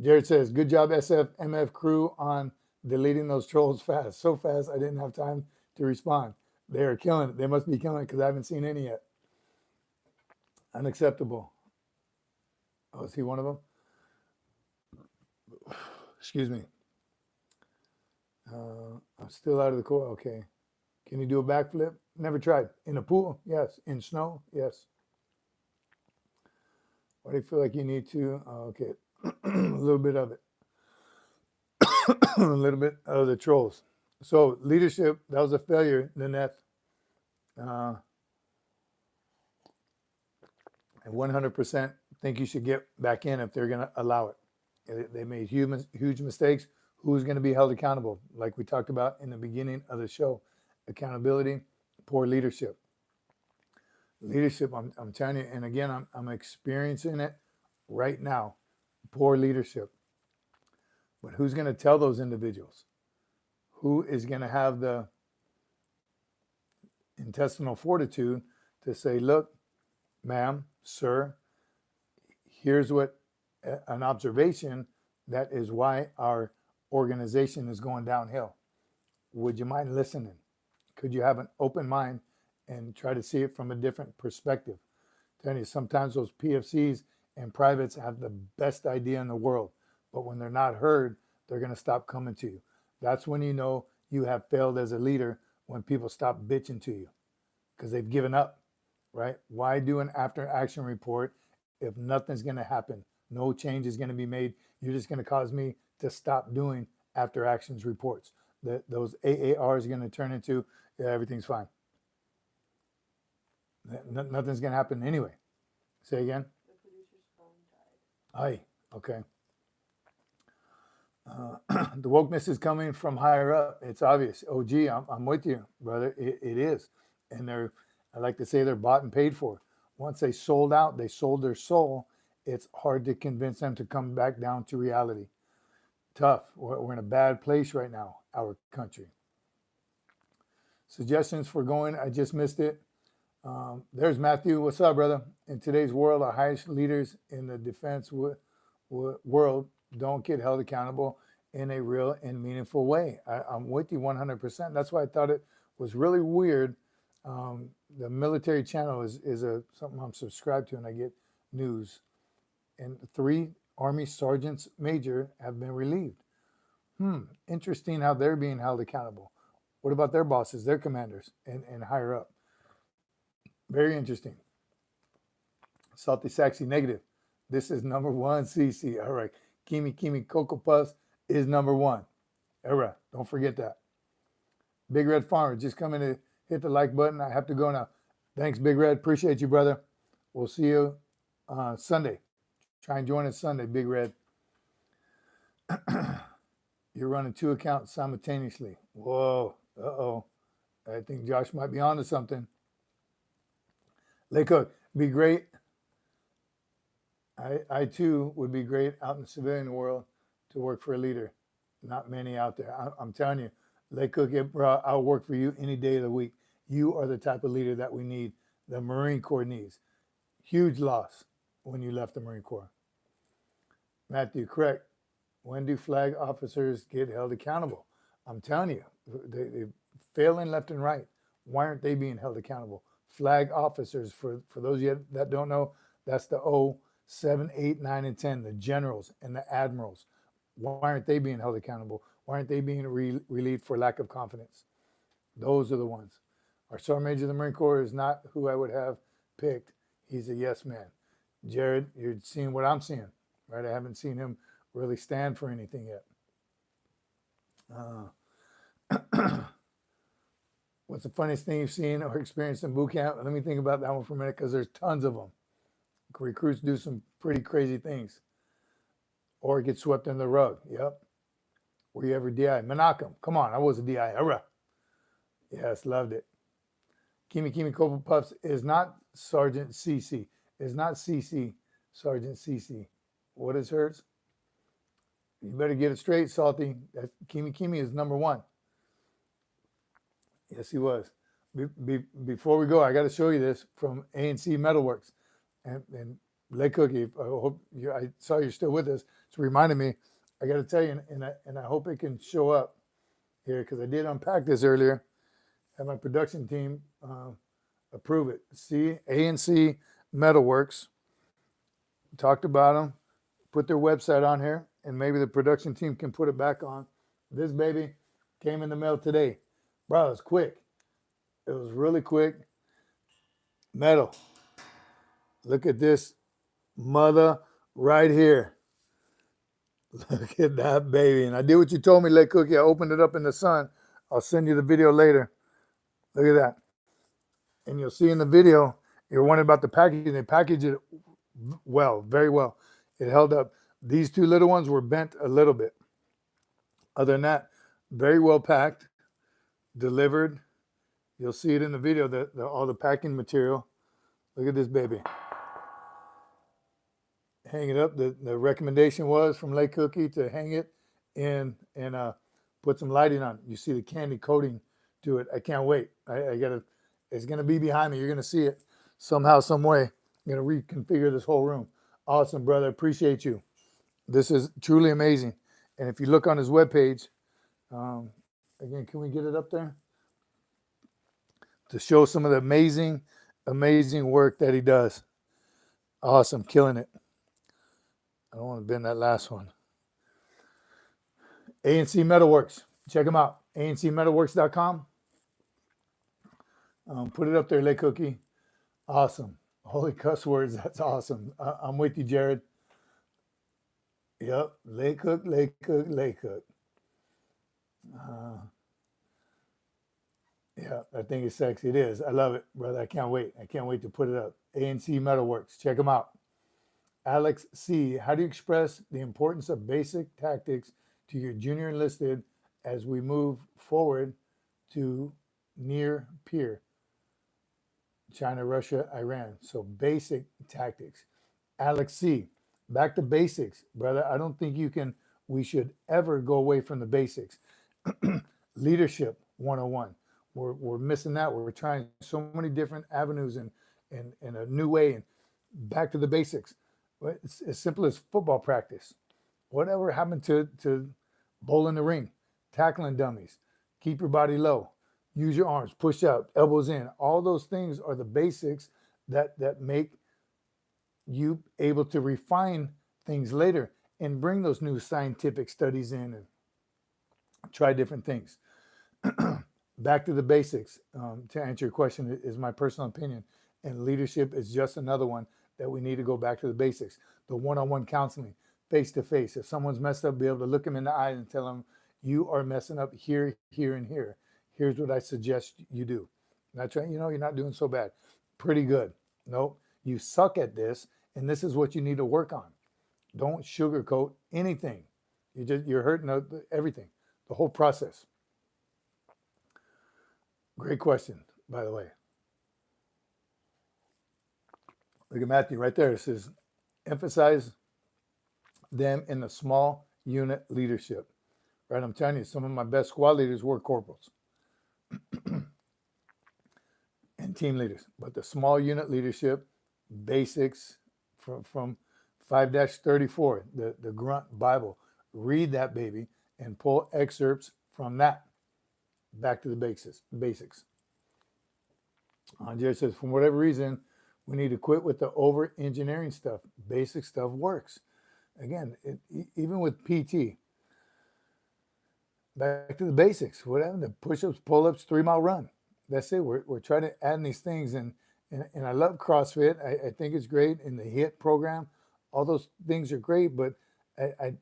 Jared says, good job, SFMF crew, on deleting those trolls fast. So fast, I didn't have time to respond. They are killing it. They must be killing it because I haven't seen any yet. Unacceptable. Oh, is he one of them? Excuse me. I'm still out of the Corps. Okay. Can you do a backflip? Never tried. In a pool? Yes. In snow? Yes. Why do you feel like you need to? Okay. A little bit of it. A little bit of the trolls. So leadership, that was a failure, Nanette. And 100% think you should get back in if they're going to allow it. They made huge mistakes. Who's going to be held accountable? Like we talked about in the beginning of the show, accountability, poor leadership. Leadership, I'm telling you, and again, I'm experiencing it right now, poor leadership. But who's going to tell those individuals? Who is going to have the intestinal fortitude to say, look, ma'am, sir, here's what an observation that is why our organization is going downhill. Would you mind listening? Could you have an open mind and try to see it from a different perspective? I'm telling you, sometimes those PFCs and privates have the best idea in the world, but when they're not heard, they're going to stop coming to you. That's when you know you have failed as a leader, when people stop bitching to you because they've given up, right? Why do an after action report if nothing's going to happen? No change is going to be made. You're just going to cause me to stop doing after actions reports. Those AARs are going to turn into, yeah, everything's fine. Nothing's going to happen anyway. Say again? The producer's phone died. Aye, okay. The wokeness is coming from higher up. It's obvious. Oh, gee, I'm with you, brother. It is. And I like to say they're bought and paid for. Once they sold out, they sold their soul. It's hard to convince them to come back down to reality. Tough. We're in a bad place right now, our country. Suggestions for going, I just missed it. There's Matthew. What's up, brother? In today's world, our highest leaders in the defense world don't get held accountable in a real and meaningful way. I'm with you 100%. That's why I thought it was really weird. The military channel is something I'm subscribed to, and I get news. And 3 Army sergeants major have been relieved. Interesting how they're being held accountable. What about their bosses, their commanders, and higher up? Very interesting. Salty Saxy negative. This is number 1, CC. All right. Kimi Cocoa Puffs is number 1. All right. Don't forget that. Big Red Farmer, just coming to hit the like button. I have to go now. Thanks, Big Red. Appreciate you, brother. We'll see you Sunday. Try and join us Sunday, Big Red. You're running 2 accounts simultaneously. Whoa. Uh-oh. I think Josh might be onto something. Lay Cook, be great. I too would be great out in the civilian world to work for a leader. Not many out there. I'm telling you, Lay Cook, I'll work for you any day of the week. You are the type of leader that we need, the Marine Corps needs. Huge loss when you left the Marine Corps. Matthew, correct. When do flag officers get held accountable? I'm telling you, they're failing left and right. Why aren't they being held accountable? Flag officers, for those of you that don't know, that's the 7, 8, 9, and 10, the generals and the admirals. Why aren't they being held accountable? Why aren't they being relieved for lack of confidence? Those are the ones. Our Sergeant Major of the Marine Corps is not who I would have picked. He's a yes man. Jared, you're seeing what I'm seeing, right? I haven't seen him really stand for anything yet. What's the funniest thing you've seen or experienced in boot camp? Let me think about that one for a minute, because there's tons of them. Recruits do some pretty crazy things or get swept under the rug. Yep. Were you ever DI? Menachem. Come on, I was a DI. Hurrah. Yes, loved it. Kimi Cobra Puffs is not Sergeant Cece. Is not Cece Sergeant Cece. What is hers? You better get it straight, Salty. That Kimi is number one. Yes, he was. Before we go, I got to show you this from A&C Metalworks. And Lake Cookie, I hope I saw you're still with us. It's reminded me. I got to tell you, and I hope it can show up here because I did unpack this earlier. Have my production team approve it. See, A&C Metalworks. Talked about them. Put their website on here, and maybe the production team can put it back on. This baby came in the mail today. Bro, it was quick. It was really quick. Metal. Look at this mother right here. Look at that baby. And I did what you told me, Lake Cookie. I opened it up in the sun. I'll send you the video later. Look at that. And you'll see in the video, you're wondering about the packaging. They packaged it well, very well. It held up. These two little ones were bent a little bit. Other than that, very well packed, delivered. You'll see it in the video, all the packing material. Look at this baby. Hang it up. The recommendation was from Lake Cookie to hang it in and put some lighting on it. You see the candy coating to it. I can't wait. It's going to be behind me. You're going to see it somehow, some way. I'm going to reconfigure this whole room. Awesome, brother. Appreciate you. This is truly amazing. And if you look on his webpage, again, can we get it up there? To show some of the amazing, amazing work that he does. Awesome. Killing it. I don't want to bend that last one. A&C Metalworks. Check them out. ANCmetalworks.com. Put it up there, Lake Cookie. Awesome. Holy cuss words. That's awesome. I'm with you, Jared. Yep. Lake Cook. Yeah, that thing is sexy. It is. I love it, brother. I can't wait. I can't wait to put it up. A&C Metalworks. Check them out. Alex C. How do you express the importance of basic tactics to your junior enlisted as we move forward to near peer? China, Russia, Iran. So basic tactics. Alex C. Back to basics, brother. I don't think we should ever go away from the basics. Leadership 101. We're missing that. We're trying so many different avenues and in a new way. And back to the basics. It's as simple as football practice. Whatever happened to bowl in the ring, tackling dummies, keep your body low, use your arms, push out, elbows in. All those things are the basics that make you able to refine things later and bring those new scientific studies in and try different things. Back to the basics, to answer your question, is my personal opinion. And leadership is just another one that we need to go back to the basics. The one-on-one counseling, face-to-face. If someone's messed up, be able to look them in the eye and tell them, you are messing up here, here, and here. Here's what I suggest you do. Not trying, you're not doing so bad. Pretty good. Nope. You suck at this, and this is what you need to work on. Don't sugarcoat anything. You're hurting everything, the whole process. Great question, by the way. Look at Matthew right there. It says, emphasize them in the small unit leadership. Right, I'm telling you, some of my best squad leaders were corporals and team leaders. But the small unit leadership, basics from 5-34, the Grunt Bible. Read that baby and pull excerpts from that. Back to the basics. Jerry says, for whatever reason, we need to quit with the over-engineering stuff. Basic stuff works. Again, even with PT, back to the basics. What happened? The push-ups, pull-ups, 3-mile run. That's it. We're trying to add these things. And I love CrossFit. I think it's great. In the HIT program, all those things are great. But I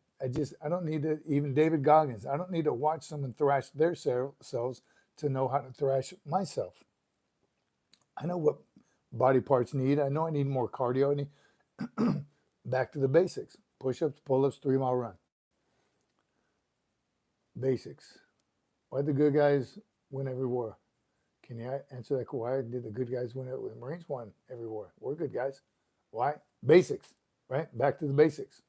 don't need to, even David Goggins, I don't need to watch someone thrash their selves to know how to thrash myself. I know what body parts need. I know I need more cardio. Back to the basics. Push-ups, pull-ups, 3-mile run. Basics. Why did the good guys win every war? Can you answer that? Why did the good guys win it? The Marines won every war. We're good guys. Why? Basics, right? Back to the basics.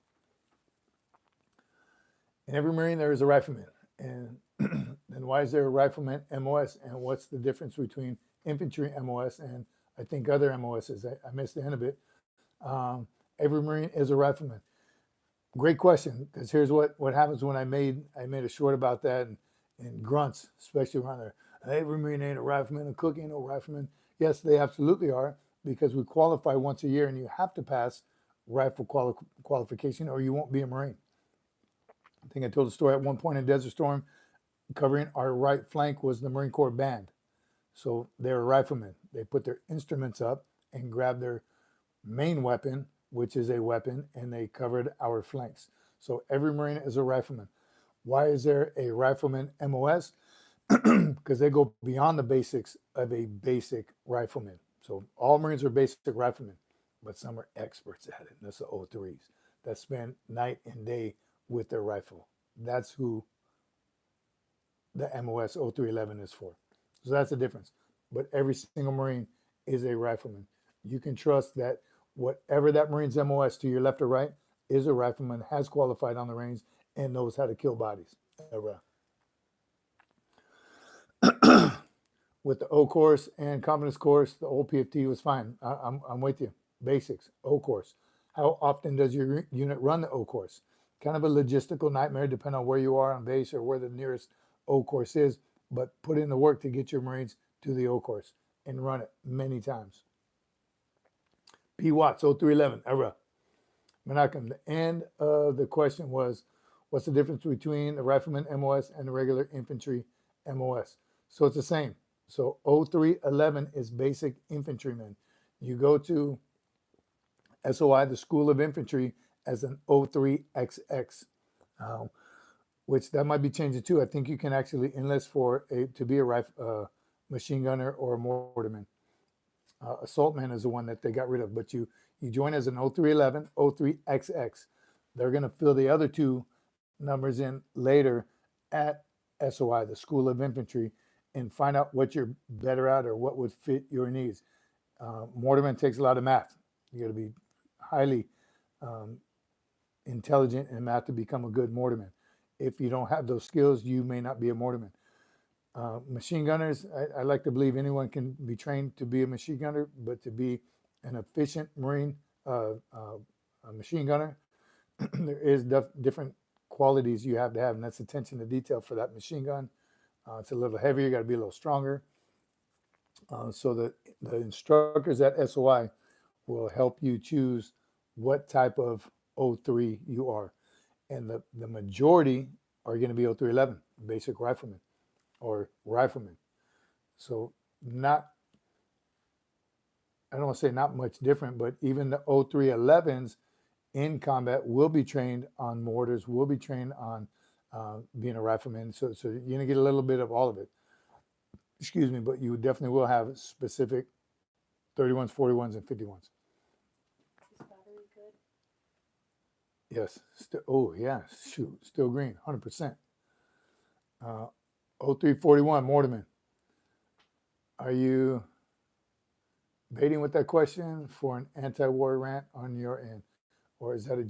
In every Marine, there is a rifleman. And then why is there a rifleman MOS? And what's the difference between infantry MOS and I think other MOSs? I missed the end of it. Every Marine is a rifleman. Great question, because here's what happens when I made a short about that, and grunts, especially around there. Every Marine ain't a rifleman, a cook ain't no rifleman. Yes, they absolutely are, because we qualify once a year, and you have to pass rifle qualification, or you won't be a Marine. I think I told a story at one point in Desert Storm, covering our right flank was the Marine Corps band. So they're riflemen. They put their instruments up and grab their main weapon, which is a weapon, and they covered our flanks. So every Marine is a rifleman. Why is there a rifleman MOS? Because they go beyond the basics of a basic rifleman. So all Marines are basic riflemen, but some are experts at it. And that's the O3s that spend night and day with their rifle. That's who the MOS 0311 is for. So that's the difference. But every single Marine is a rifleman. You can trust that whatever that Marine's MOS to your left or right is a rifleman, has qualified on the range, and knows how to kill bodies. With the O course and competence course, the old PFT was fine. I'm with you. Basics, O course. How often does your unit run the O course? Kind of a logistical nightmare, depending on where you are on base or where the nearest O course is, but put in the work to get your Marines to the O course and run it many times. P. Watts, 0311, era. Menachem, the end of the question was, what's the difference between the rifleman MOS and the regular infantry MOS? So it's the same. So 0311 is basic infantryman. You go to SOI, the School of Infantry, as an 03XX, which that might be changed too. I think you can actually enlist to be a machine gunner or a mortarman. Assaultman is the one that they got rid of, but you join as an 0311, 03XX. They're going to fill the other two numbers in later at SOI, the School of Infantry, and find out what you're better at or what would fit your needs. Mortarman takes a lot of math. You got to be highly intelligent in math to become a good mortarman. If you don't have those skills, you may not be a mortarman. Machine gunners, I like to believe anyone can be trained to be a machine gunner, but to be an efficient Marine a machine gunner, there is different qualities you have to have, and that's attention to detail for that machine gun. It's a little heavier, you got to be a little stronger. So the instructors at SOI will help you choose what type of 03 you are. And the majority are going to be 0311, basic rifleman or rifleman. So I don't want to say not much different, but even the 0311s in combat will be trained on mortars, will be trained on being a rifleman. So you're going to get a little bit of all of it. Excuse me, but you definitely will have specific 31s, 41s, and 51s. Is battery good? Yes. Oh, yeah. Shoot. Still green. 100%. 0341, Mortimer. Are you baiting with that question for an anti-war rant on your end? Or is that a